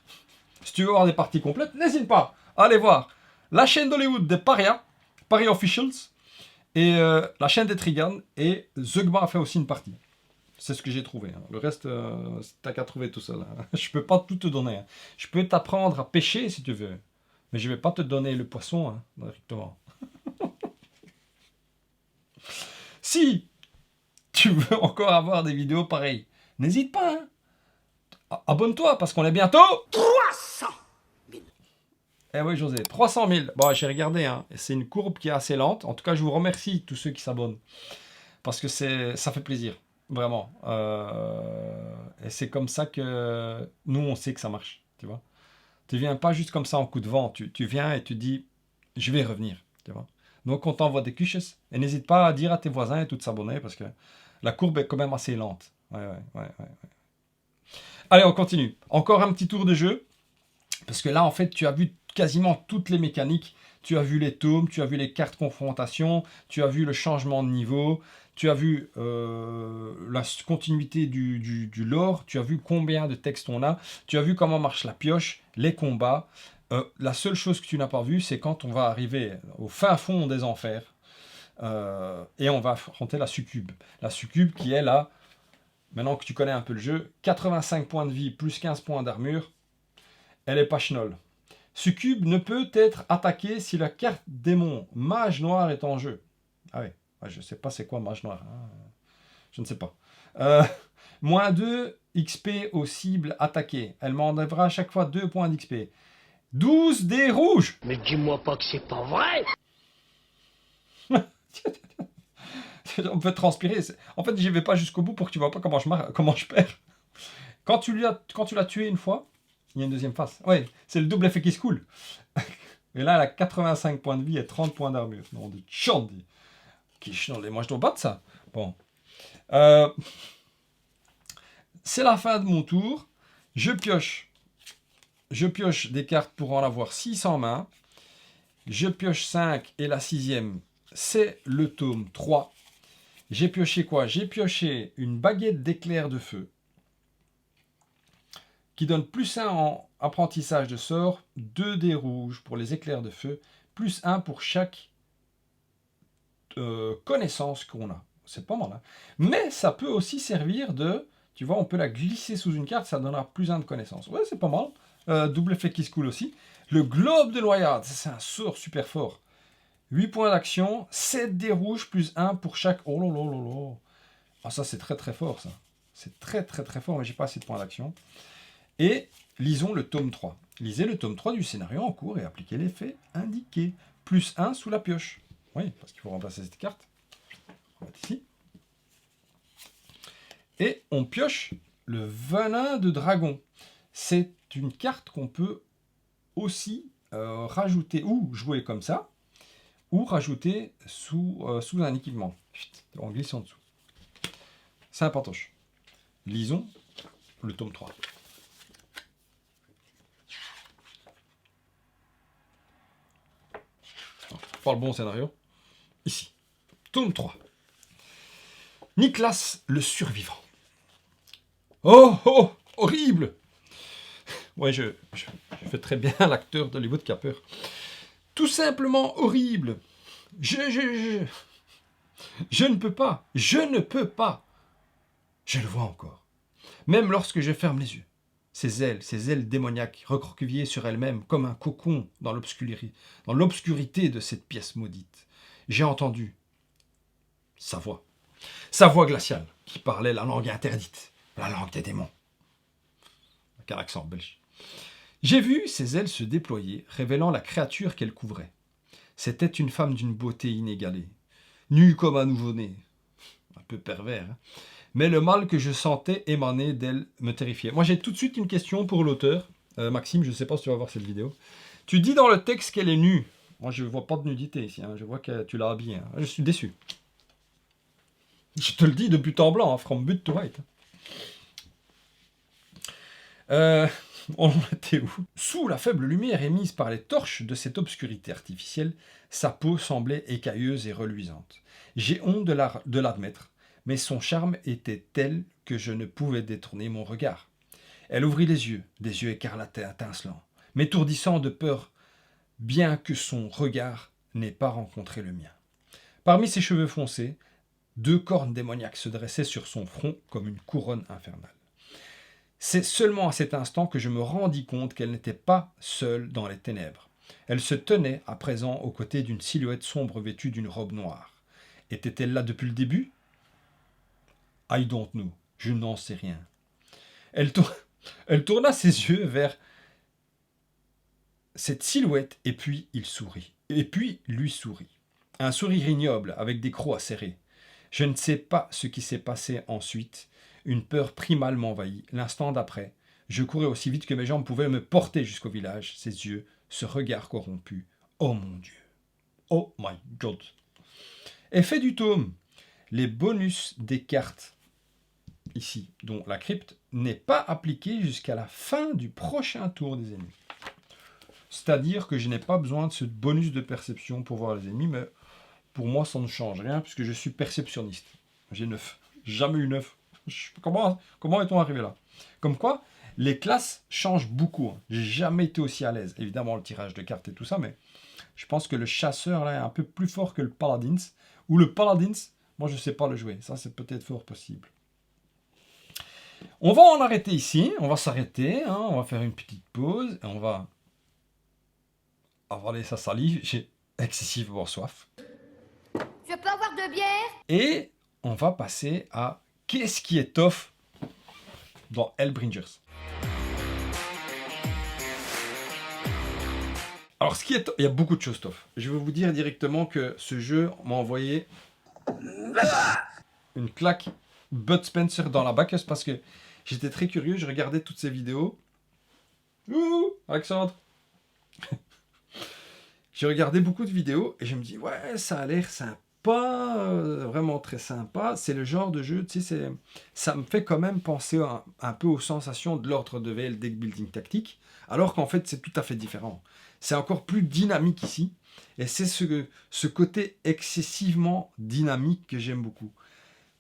Si tu veux voir des parties complètes, n'hésite pas, allez voir la chaîne d'Hollywood des Paria, Paria Officials, et la chaîne des Trigan, et Zugma a fait aussi une partie. C'est ce que j'ai trouvé. Hein. Le reste, t'as qu'à trouver tout seul. Hein. Je peux pas tout te donner. Hein. Je peux t'apprendre à pêcher si tu veux. Mais je ne vais pas te donner le poisson hein, directement. Si tu veux encore avoir des vidéos pareilles, n'hésite pas. Hein. Abonne-toi parce qu'on est bientôt 300 000. Eh oui, José, 300 000. Bon, j'ai regardé. Hein. C'est une courbe qui est assez lente. En tout cas, je vous remercie tous ceux qui s'abonnent. Parce que ça fait plaisir. Vraiment. Et c'est comme ça que nous, on sait que ça marche. Tu vois. Tu ne viens pas juste comme ça en coup de vent. Tu viens et tu dis, je vais revenir. Tu vois. Donc, on t'envoie des cuches. Et n'hésite pas à dire à tes voisins et tout de s'abonner parce que la courbe est quand même assez lente. Ouais. Allez, on continue. Encore un petit tour de jeu. Parce que là, en fait, tu as vu quasiment toutes les mécaniques. Tu as vu les tomes, tu as vu les cartes confrontation, tu as vu le changement de niveau, tu as vu la continuité du lore, tu as vu combien de textes on a, tu as vu comment marche la pioche, les combats. La seule chose que tu n'as pas vu, c'est quand on va arriver au fin fond des enfers et on va affronter la succube. La succube qui est là, maintenant que tu connais un peu le jeu, 85 points de vie plus 15 points d'armure, elle est pas chenole. Succube ne peut être attaqué si la carte démon mage noir est en jeu. Ah oui, je ne sais pas c'est quoi mage noir. Hein. Je ne sais pas. Moins 2 XP aux cibles attaquées. Elle m'enlèvera à chaque fois 2 points d'XP. 12 dés rouges. Mais dis-moi pas que c'est pas vrai. On peut transpirer. En fait, j'y vais pas jusqu'au bout pour que tu vois pas comment je perds. Quand tu l'as tué une fois, il y a une deuxième phase. Ouais, c'est le double effet qui se coule. Et là, elle a 85 points de vie et 30 points d'armure. Non, de chandi. Moi, je dois battre ça. Bon. C'est la fin de mon tour. Je pioche des cartes pour en avoir 6 en main. Je pioche 5 et la 6e, c'est le tome 3. J'ai pioché quoi? J'ai pioché une baguette d'éclair de feu qui donne plus 1 en apprentissage de sort, 2 dés rouges pour les éclairs de feu, plus 1 pour chaque connaissance qu'on a. C'est pas mal, hein? Mais ça peut aussi servir de... Tu vois, on peut la glisser sous une carte, ça donnera plus 1 de connaissance. Ouais, c'est pas mal. Double effet qui se coule aussi. Le globe de noyade, c'est un sort super fort. 8 points d'action, 7 dés rouges, plus 1 pour chaque... Oh là là là là. Ah, ça, c'est très très fort, ça. C'est très très très fort, mais j'ai pas assez de points d'action. Et lisons le tome 3. Lisez le tome 3 du scénario en cours et appliquez l'effet indiqué. Plus 1 sous la pioche. Oui, parce qu'il faut remplacer cette carte. On va mettre ici. Et on pioche le venin de dragon. C'est une carte qu'on peut aussi rajouter ou jouer comme ça, ou rajouter sous un équipement. On glisse en dessous. C'est un pantoche. Lisons le tome 3. Pas le bon scénario. Ici. Tome 3. Niklas le survivant. Oh, oh, horrible! Ouais, je fais très bien l'acteur d'Hollywood qui a peur. Tout simplement horrible. Je ne peux pas. Je ne peux pas. Je le vois encore. Même lorsque je ferme les yeux. Ses ailes démoniaques, recroquevillées sur elles-mêmes comme un cocon dans l'obscurité de cette pièce maudite. J'ai entendu sa voix glaciale qui parlait la langue interdite, la langue des démons. Avec un accent belge. J'ai vu ses ailes se déployer, révélant la créature qu'elle couvrait. C'était une femme d'une beauté inégalée, nue comme un nouveau-né. Un peu pervers, hein. Mais le mal que je sentais émaner d'elle me terrifiait. Moi, j'ai tout de suite une question pour l'auteur. Maxime, je ne sais pas si tu vas voir cette vidéo. Tu dis dans le texte qu'elle est nue. Moi, je ne vois pas de nudité ici. Hein. Je vois que tu l'as habillée. Hein. Je suis déçu. Je te le dis de but en blanc, hein, from but to right. On était où? Sous la faible lumière émise par les torches de cette obscurité artificielle, sa peau semblait écailleuse et reluisante. J'ai honte de l'admettre, mais son charme était tel que je ne pouvais détourner mon regard. Elle ouvrit les yeux, des yeux écarlatés étincelants, m'étourdissant de peur, bien que son regard n'ait pas rencontré le mien. Parmi ses cheveux foncés, 2 cornes démoniaques se dressaient sur son front comme une couronne infernale. C'est seulement à cet instant que je me rendis compte qu'elle n'était pas seule dans les ténèbres. Elle se tenait à présent aux côtés d'une silhouette sombre vêtue d'une robe noire. Était-elle là depuis le début? I don't know. Je n'en sais rien. Elle tourna ses yeux vers cette silhouette et puis il sourit. Et puis lui sourit. Un sourire ignoble avec des crocs acérés. Je ne sais pas ce qui s'est passé ensuite. Une peur primale m'envahit. L'instant d'après, je courais aussi vite que mes jambes pouvaient me porter jusqu'au village. Ses yeux, ce regard corrompu. Oh mon Dieu. Oh my God. Effet du tome. Les bonus des cartes, ici, dont la crypte, n'est pas appliqué jusqu'à la fin du prochain tour des ennemis. C'est-à-dire que je n'ai pas besoin de ce bonus de perception pour voir les ennemis, mais pour moi, ça ne change rien, puisque je suis perceptionniste. J'ai 9. Jamais eu 9. Comment est-on arrivé là? Comme quoi, les classes changent beaucoup. Hein. J'ai jamais été aussi à l'aise. Évidemment, le tirage de cartes et tout ça, mais je pense que le chasseur là est un peu plus fort que le paladins. Ou le paladins, moi je ne sais pas le jouer. Ça, c'est peut-être fort possible. On va en arrêter ici. On va s'arrêter. Hein. On va faire une petite pause. Et on va avaler sa salive. J'ai excessivement soif. Je peux avoir de bière? Et on va passer à qu'est-ce qui est tough dans Hellbringers. Alors, il y a beaucoup de choses tough. Je vais vous dire directement que ce jeu m'a envoyé Une claque Bud Spencer dans la bacchus parce que j'étais très curieux, je regardais toutes ces vidéos. Ouh, Alexandre. J'ai regardé beaucoup de vidéos et je me dis, ouais, ça a l'air sympa, vraiment très sympa. C'est le genre de jeu, tu sais, ça me fait quand même penser un peu aux sensations de l'ordre de VL Deck Building Tactique, alors qu'en fait, c'est tout à fait différent. C'est encore plus dynamique ici, et c'est ce côté excessivement dynamique que j'aime beaucoup.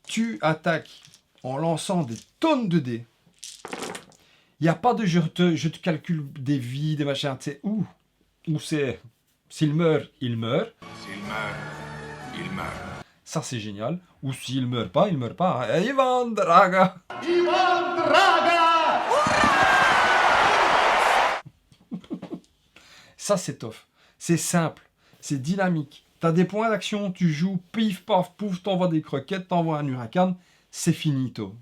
Tu attaques en lançant des tonnes de dés. Il n'y a pas de je te calcule des vies, des machins, tu sais, où c'est... S'il meurt, il meurt. S'il meurt, il meurt. Ça, c'est génial. Ou s'il meurt pas, il meurt pas. Hein. Ivan Draga. Ivan Draga. Ça, c'est tough. C'est simple. C'est dynamique. Tu as des points d'action, tu joues, pif, paf, pouf, t'envoies des croquettes, t'envoies un huracan. C'est finito.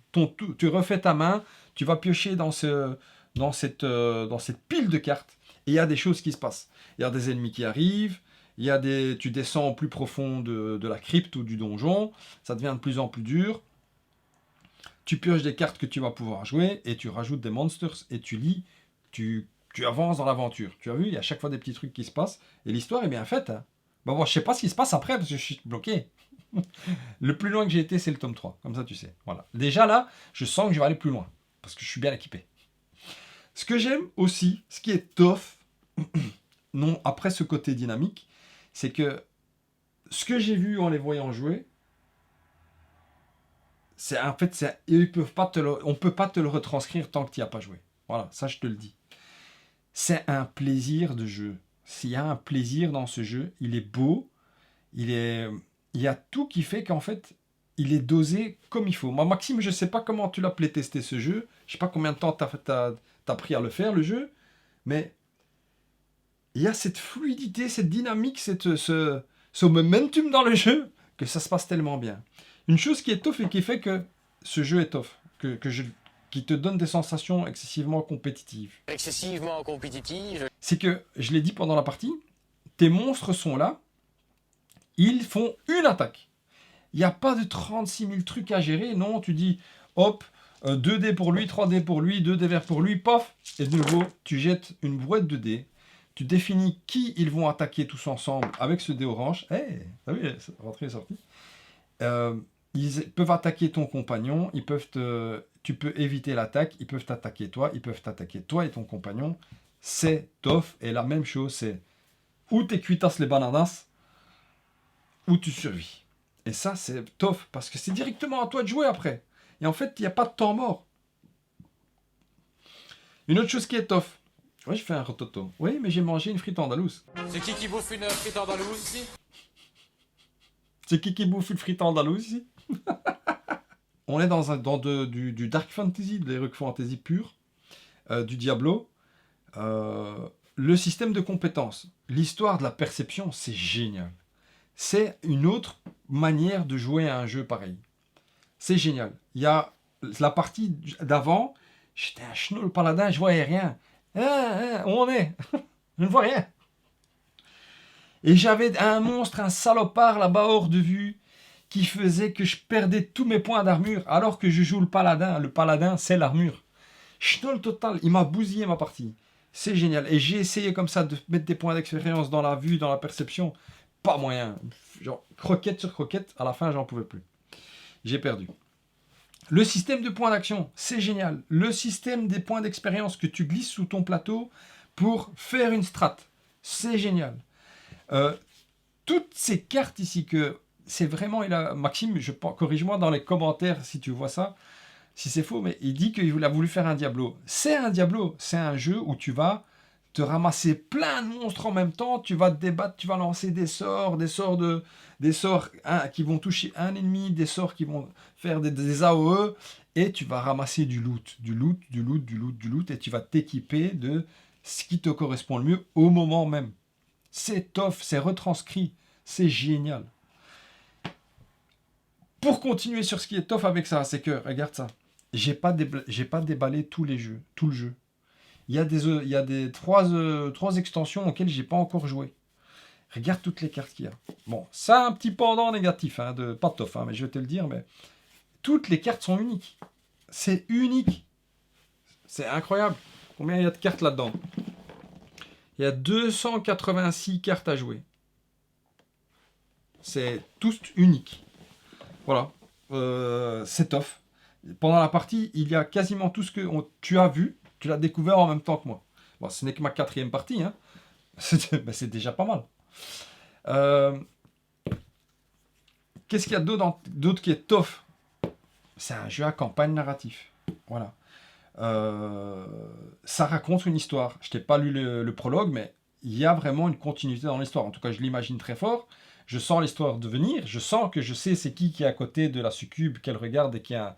Tu refais ta main, tu vas piocher dans cette pile de cartes. Et il y a des choses qui se passent. Il y a des ennemis qui arrivent, tu descends au plus profond de la crypte ou du donjon, ça devient de plus en plus dur. Tu pioches des cartes que tu vas pouvoir jouer et tu rajoutes des monsters et tu lis, tu avances dans l'aventure. Tu as vu, il y a chaque fois des petits trucs qui se passent et l'histoire est bien faite. Hein. Bon, moi, je sais pas ce qui se passe après parce que je suis bloqué. Le plus loin que j'ai été, c'est le tome 3, comme ça tu sais. Voilà. Déjà là, je sens que je vais aller plus loin parce que je suis bien équipé. Ce que j'aime aussi, ce qui est tough, non, après ce côté dynamique, c'est que ce que j'ai vu en les voyant jouer, c'est en fait, ils peuvent pas on peut pas te le retranscrire tant que tu n'y as pas joué. Voilà, ça je te le dis. C'est un plaisir de jeu. S'il y a un plaisir dans ce jeu, il est beau, il y a tout qui fait qu'en fait, il est dosé comme il faut. Moi, Maxime, je sais pas comment tu l'as playtesté ce jeu, je sais pas combien de temps t'as pris à le faire, le jeu, mais il y a cette fluidité, cette dynamique, ce momentum dans le jeu, que ça se passe tellement bien. Une chose qui est tough et qui fait que ce jeu est tough, qui te donne des sensations excessivement compétitives. Excessivement compétitive. C'est que, je l'ai dit pendant la partie, tes monstres sont là, ils font une attaque. Il n'y a pas de 36 000 trucs à gérer, non, tu dis, hop, 2 dés pour lui, 3 dés pour lui, 2 dés verts pour lui, paf, et de nouveau, tu jettes une brouette de dés. Tu définis qui ils vont attaquer tous ensemble avec ce dé orange. Hey, t'as vu, rentrée et sortie. Ils peuvent attaquer ton compagnon, tu peux éviter l'attaque, ils peuvent t'attaquer toi et ton compagnon. C'est tough. Et la même chose, c'est ou t'es cuitas les bananas, ou tu survis. Et ça, c'est tough, parce que c'est directement à toi de jouer après. Et en fait, il n'y a pas de temps mort. Une autre chose qui est tough. Oui, je fais un rototo. Oui, mais j'ai mangé une frite andalouse. C'est qui bouffe une frite andalouse ici? C'est qui bouffe une frite andalouse ici? On est dans du dark fantasy, de l'heroic fantasy pur, du Diablo. Le système de compétences, l'histoire de la perception, c'est génial. C'est une autre manière de jouer à un jeu pareil. C'est génial. Il y a la partie d'avant, j'étais un schnoll paladin, je voyais rien. Où on est? Je ne vois rien. Et j'avais un monstre, un salopard là-bas hors de vue, qui faisait que je perdais tous mes points d'armure, alors que je joue le paladin. Le paladin, c'est l'armure. Schnoll total, il m'a bousillé ma partie. C'est génial. Et j'ai essayé comme ça de mettre des points d'expérience dans la vue, dans la perception. Pas moyen. Genre, croquette sur croquette, à la fin, j'en pouvais plus. J'ai perdu. Le système de points d'action, c'est génial. Le système des points d'expérience que tu glisses sous ton plateau pour faire une strat, c'est génial. Toutes ces cartes ici que c'est vraiment... Maxime, corrige-moi dans les commentaires si tu vois ça, si c'est faux, mais il dit qu'il a voulu faire un Diablo. C'est un Diablo, c'est un jeu où tu vas te ramasser plein de monstres en même temps, tu vas te débattre, tu vas lancer des sorts qui vont toucher un ennemi, des sorts qui vont faire des AOE, et tu vas ramasser du loot, et tu vas t'équiper de ce qui te correspond le mieux au moment même. C'est tough, c'est retranscrit, c'est génial. Pour continuer sur ce qui est tough avec ça, c'est que, regarde ça, j'ai pas déballé tout le jeu. Il y a trois extensions auxquelles j'ai pas encore joué. Regarde toutes les cartes qu'il y a. Bon, ça a un petit pendant négatif, hein, pas de tof, hein, mais je vais te le dire, mais toutes les cartes sont uniques. C'est unique. C'est incroyable. Combien il y a de cartes là-dedans? Il y a 286 cartes à jouer. C'est tous unique. Voilà. C'est tof. Pendant la partie, il y a quasiment tout ce que tu as vu, tu l'as découvert en même temps que moi. Bon, ce n'est que ma 4e partie, hein. C'est déjà pas mal. Qu'est-ce qu'il y a d'autre qui est tof? C'est un jeu à campagne narratif. Voilà. Ça raconte une histoire. Je t'ai pas lu le prologue, mais il y a vraiment une continuité dans l'histoire. En tout cas, je l'imagine très fort. Je sens l'histoire devenir. Je sens que je sais c'est qui est à côté de la succube qu'elle regarde et qui a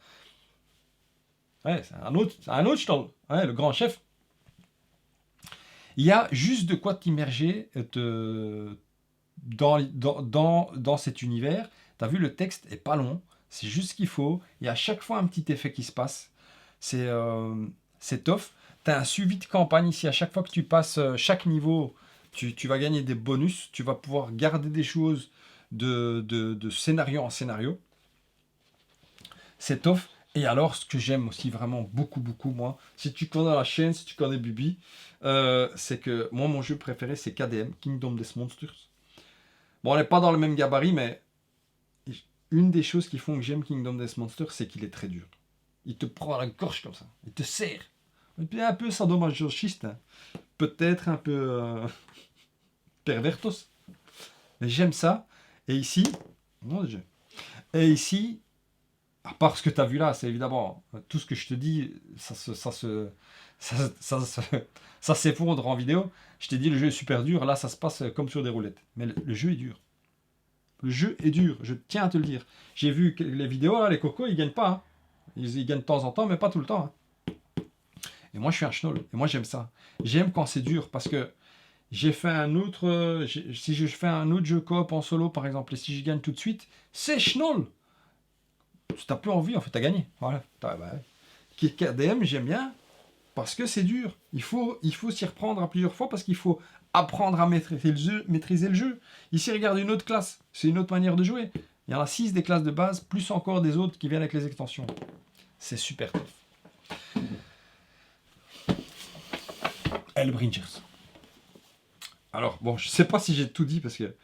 Ouais, c'est un autre Stoll, ouais, le grand chef. Il y a juste de quoi t'immerger dans cet univers. Tu as vu, le texte est pas long, c'est juste ce qu'il faut. Il y a à chaque fois un petit effet qui se passe. C'est tough. Tu as un suivi de campagne ici. À chaque fois que tu passes chaque niveau, tu vas gagner des bonus. Tu vas pouvoir garder des choses de scénario en scénario. C'est tough. Et alors, ce que j'aime aussi vraiment beaucoup, moi, si tu connais la chaîne, si tu connais Bubi, c'est que moi, mon jeu préféré, c'est KDM, Kingdom Death Monsters. Bon, on n'est pas dans le même gabarit, mais une des choses qui font que j'aime Kingdom Death Monsters, c'est qu'il est très dur. Il te prend à la gorge comme ça, il te serre. Et puis un peu sadomasochiste, hein. Peut-être un peu pervertos. Mais j'aime ça. Et ici, mon Dieu. Et ici, à part ce que tu as vu là, c'est évidemment tout ce que je te dis, ça s'effondre en vidéo. Je t'ai dit, le jeu est super dur. Là, ça se passe comme sur des roulettes. Mais le jeu est dur. Le jeu est dur. Je tiens à te le dire. J'ai vu que les vidéos, là, les cocos, ils gagnent pas. Hein. Ils gagnent de temps en temps, mais pas tout le temps. Hein. Et moi, je suis un schnoll. Et moi, j'aime ça. J'aime quand c'est dur parce que j'ai fait un autre. Si je fais un autre jeu coop en solo, par exemple, et si je gagne tout de suite, c'est schnoll. Tu n'as plus envie, en fait, tu as gagné. Voilà. KDM, j'aime bien parce que c'est dur. Il faut s'y reprendre à plusieurs fois parce qu'il faut apprendre à maîtriser le jeu. Ici, regarde une autre classe. C'est une autre manière de jouer. Il y en a 6 des classes de base, plus encore des autres qui viennent avec les extensions. C'est super tough. Hellbringers. Alors, bon, je sais pas si j'ai tout dit parce que...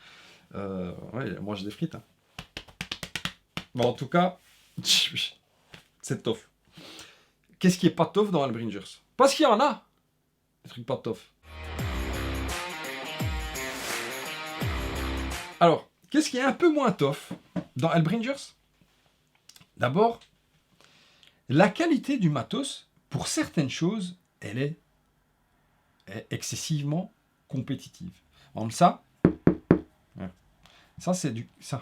ouais, moi j'ai des frites. Hein. Bon, en tout cas... C'est tough. Qu'est-ce qui est pas tough dans Hellbringers? Parce qu'il y en a des trucs pas tough. Alors, qu'est-ce qui est un peu moins tough dans Hellbringers? D'abord, la qualité du matos, pour certaines choses, elle est excessivement compétitive. Par exemple, ça c'est du... Ça.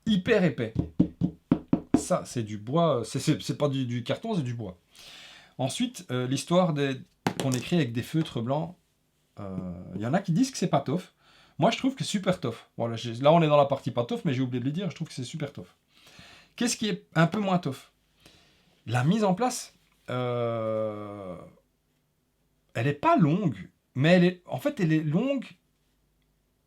Hyper épais. Ça, c'est du bois, c'est pas du carton, c'est du bois. Ensuite, l'histoire qu'on écrit avec des feutres blancs, il y en a qui disent que c'est pas tough. Moi, je trouve que c'est super tough. Voilà, là, on est dans la partie pas tough, mais j'ai oublié de le dire, je trouve que c'est super tough. Qu'est-ce qui est un peu moins tough? La mise en place, elle est pas longue, mais en fait, elle est longue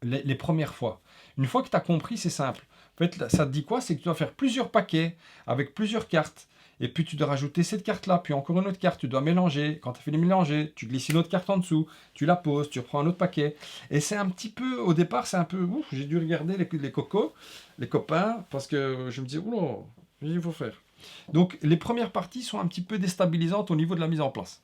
les premières fois. Une fois que tu as compris, c'est simple. En fait, ça te dit quoi? C'est que tu dois faire plusieurs paquets avec plusieurs cartes. Et puis tu dois rajouter cette carte-là, puis encore une autre carte. Tu dois mélanger. Quand tu as fait les mélanger, tu glisses une autre carte en dessous. Tu la poses, tu reprends un autre paquet. Et c'est un petit peu, au départ, c'est un peu... Ouf, j'ai dû regarder les cocos, les copains, parce que je me disais, oula, il faut faire. Donc les premières parties sont un petit peu déstabilisantes au niveau de la mise en place.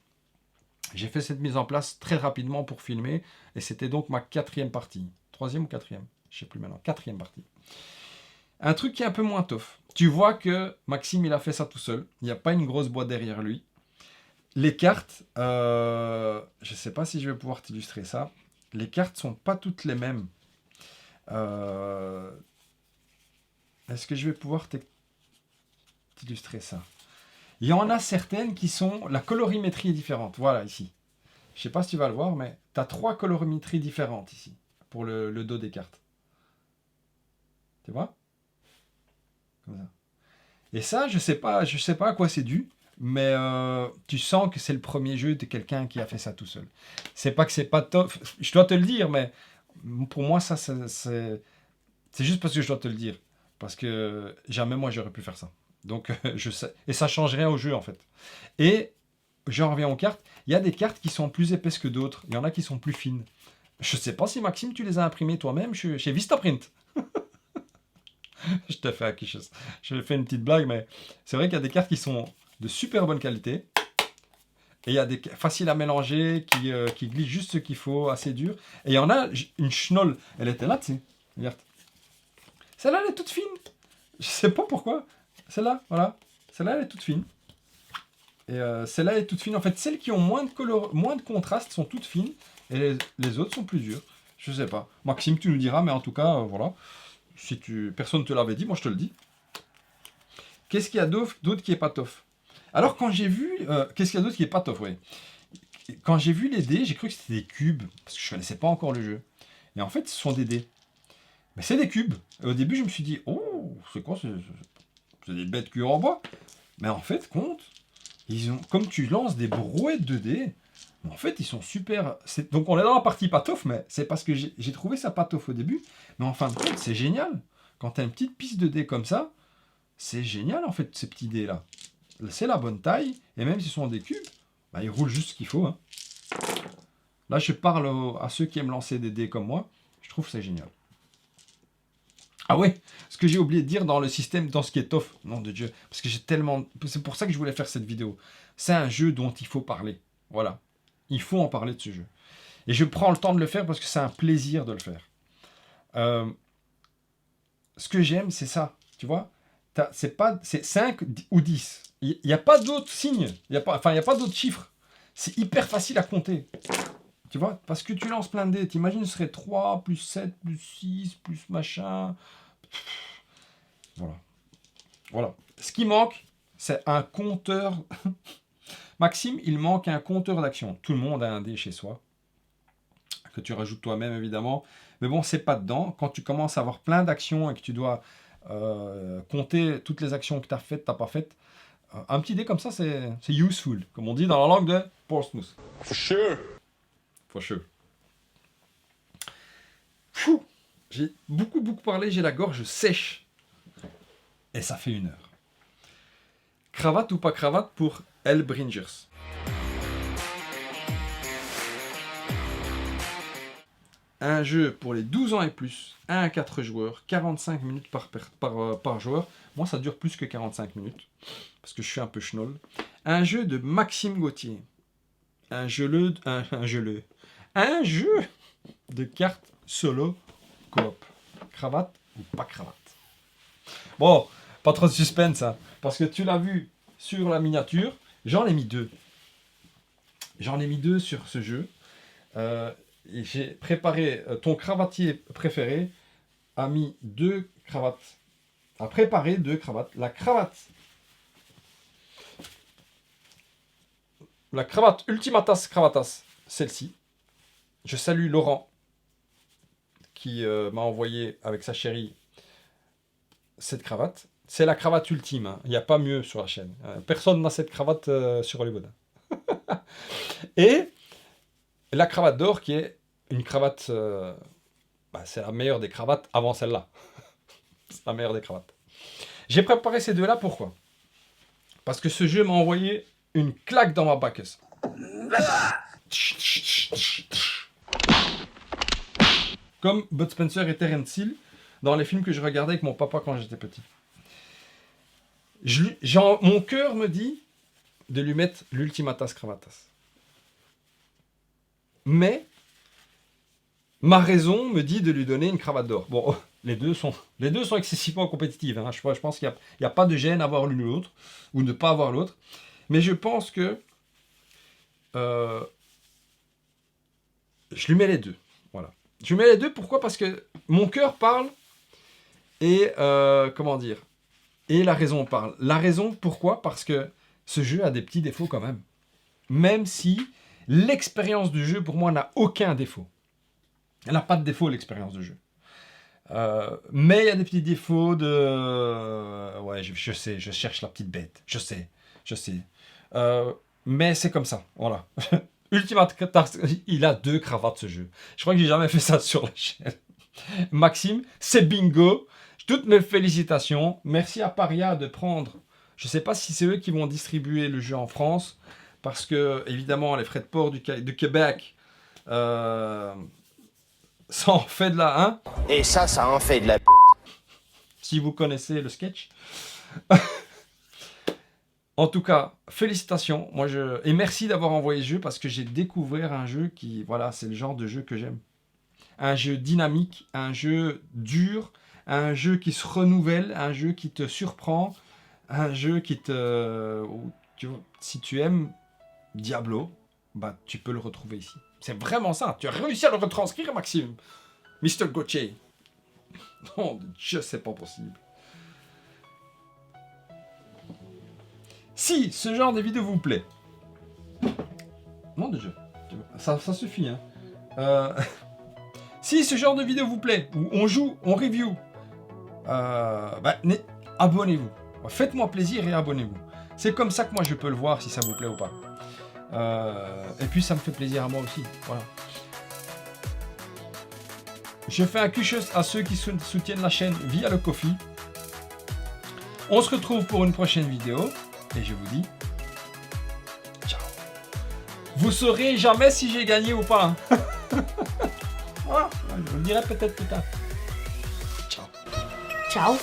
J'ai fait cette mise en place très rapidement pour filmer. Et c'était donc ma 4e partie. 3e ou 4e? Je ne sais plus maintenant. 4e partie. Un truc qui est un peu moins tough. Tu vois que Maxime, il a fait ça tout seul. Il n'y a pas une grosse boîte derrière lui. Les cartes, je ne sais pas si je vais pouvoir t'illustrer ça. Les cartes ne sont pas toutes les mêmes. Est-ce que je vais pouvoir t'illustrer ça? Il y en a certaines qui sont... La colorimétrie est différente. Voilà, ici. Je ne sais pas si tu vas le voir, mais tu as 3 colorimétries différentes ici, pour le dos des cartes. Tu vois? Comme ça. Et ça, je sais pas à quoi c'est dû. Mais tu sens que c'est le premier jeu de quelqu'un qui a fait ça tout seul. C'est pas que c'est pas top, je dois te le dire, mais pour moi, ça, c'est juste parce que je dois te le dire. Parce que jamais moi, j'aurais pu faire ça. Donc, je sais. Et ça change rien au jeu, en fait. Et j'en reviens aux cartes. Il y a des cartes qui sont plus épaisses que d'autres. Il y en a qui sont plus fines. Je sais pas si, Maxime, tu les as imprimées toi-même chez Vistaprint. Je te fais quelque chose. Je fais une petite blague, mais c'est vrai qu'il y a des cartes qui sont de super bonne qualité. Et il y a des faciles à mélanger, qui glissent juste ce qu'il faut, assez dur. Et il y en a, une schnoll, elle était là, tu sais. Regarde. Celle-là, elle est toute fine. Je sais pas pourquoi. Celle-là, voilà. Celle-là, elle est toute fine. Et celle-là, elle est toute fine. En fait, celles qui ont moins de contraste sont toutes fines. Et les autres sont plus dures. Je sais pas. Maxime, tu nous diras, mais en tout cas, voilà. Si personne ne te l'avait dit, moi je te le dis. Qu'est-ce qu'il y a d'autre qui est pas tof? Alors quand j'ai vu... qu'est-ce qu'il y a d'autre qui est pas tof, ouais. Quand j'ai vu les dés, j'ai cru que c'était des cubes. Parce que je connaissais pas encore le jeu. Et en fait, ce sont des dés. Mais c'est des cubes. Et au début, je me suis dit, oh, c'est quoi? C'est des bêtes cuir en bois. Mais en fait, compte, comme tu lances des brouettes de dés, en fait, ils sont super... Donc on est dans la partie patof, mais c'est parce que j'ai trouvé ça patof au début. Mais en fin de compte, c'est génial. Quand tu as une petite piste de dés comme ça, c'est génial en fait, ces petits dés-là. C'est la bonne taille, et même si ce sont des cubes, bah, ils roulent juste ce qu'il faut. Hein. Là, je parle à ceux qui aiment lancer des dés comme moi. Je trouve que c'est génial. Ah ouais, ce que j'ai oublié de dire dans le système, dans ce qui est tof, nom de Dieu, parce que j'ai tellement... C'est pour ça que je voulais faire cette vidéo. C'est un jeu dont il faut parler. Voilà. Il faut en parler de ce jeu. Et je prends le temps de le faire parce que c'est un plaisir de le faire. Ce que j'aime, c'est ça. Tu vois, c'est 5 ou 10. Il n'y a pas d'autres signes. Il n'y a pas d'autres chiffres. C'est hyper facile à compter. Tu vois, parce que tu lances plein de dés. T'imagines, ce serait 3, plus 7, plus 6, plus machin. Voilà. Voilà. Ce qui manque, c'est un compteur... Maxime, il manque un compteur d'action. Tout le monde a un dé chez soi, que tu rajoutes toi-même évidemment. Mais bon, c'est pas dedans. Quand tu commences à avoir plein d'actions et que tu dois compter toutes les actions que tu as faites, t'as pas faites, un petit dé comme ça, c'est useful, comme on dit dans la langue de Portsmouth. For sure. For sure. Fou, j'ai beaucoup parlé, j'ai la gorge sèche. Et ça fait 1 heure. Cravate ou pas cravate pour Hellbringers. Un jeu pour les 12 ans et plus, 1 à 4 joueurs, 45 minutes par joueur. Moi, ça dure plus que 45 minutes, parce que je suis un peu schnoll. Un jeu de Maxime Gauthier. Un jeu de cartes solo coop. Cravate ou pas cravate. Bon, pas trop de suspense, hein, parce que tu l'as vu sur la miniature. J'en ai mis 2. J'en ai mis 2 sur ce jeu. J'ai préparé, ton cravatier préféré a mis 2 cravates. A préparé 2 cravates. La cravate Ultimatas Cravatas, celle-ci. Je salue Laurent qui m'a envoyé avec sa chérie cette cravate. C'est la cravate ultime. Hein. Il n'y a pas mieux sur la chaîne. Personne n'a cette cravate sur Hollywood. Et la cravate d'or qui est une cravate... c'est la meilleure des cravates avant celle-là. C'est la meilleure des cravates. J'ai préparé ces deux-là, pourquoi? Parce que ce jeu m'a envoyé une claque dans ma bacchus. Comme Bud Spencer et Terence Hill dans les films que je regardais avec mon papa quand j'étais petit. Mon cœur me dit de lui mettre l'Ultimatas Cravatas. Mais ma raison me dit de lui donner une cravate d'or. Bon, les deux sont excessivement compétitives. Hein. Je pense qu'il n'y a pas de gêne à avoir l'une ou l'autre, ou ne pas avoir l'autre. Mais je pense que je lui mets les deux. Voilà. Je lui mets les deux, pourquoi? Parce que mon cœur parle et, comment dire, et la raison parle. La raison, pourquoi? Parce que ce jeu a des petits défauts quand même. Même si l'expérience du jeu, pour moi, n'a aucun défaut. Elle n'a pas de défaut, l'expérience du jeu. Mais il y a des petits défauts de... Ouais, je sais, je cherche la petite bête. Je sais. Mais c'est comme ça, voilà. Ultimate Task, il a 2 cravates ce jeu. Je crois que j'ai jamais fait ça sur la chaîne. Maxime, c'est bingo. Toutes mes félicitations. Merci à Paria de prendre. Je sais pas si c'est eux qui vont distribuer le jeu en France, parce que évidemment les frais de port du Québec, ça en fait de la, hein. Et ça en fait de la p***. Si vous connaissez le sketch. En tout cas, félicitations. Et merci d'avoir envoyé ce jeu, parce que j'ai découvert un jeu qui, voilà, c'est le genre de jeu que j'aime. Un jeu dynamique, un jeu dur, un jeu qui se renouvelle, un jeu qui te surprend, un jeu qui te... si tu aimes Diablo, bah, tu peux le retrouver ici. C'est vraiment ça. Tu as réussi à le retranscrire, Maxime. Mr. Gauthier. Non, Dieu, c'est pas possible. Si ce genre de vidéo vous plaît, non de jeu, ça suffit, hein. Si ce genre de vidéo vous plaît, où on joue, on review, abonnez-vous. Faites-moi plaisir et abonnez-vous. C'est comme ça que moi je peux le voir si ça vous plaît ou pas. Et puis ça me fait plaisir à moi aussi. Voilà. Je fais un cuchus à ceux qui soutiennent la chaîne via le Ko-fi. On se retrouve pour une prochaine vidéo. Et je vous dis ciao. Vous saurez jamais si j'ai gagné ou pas. Voilà, je vous le dirai peut-être plus tard. Ciao. Ciao.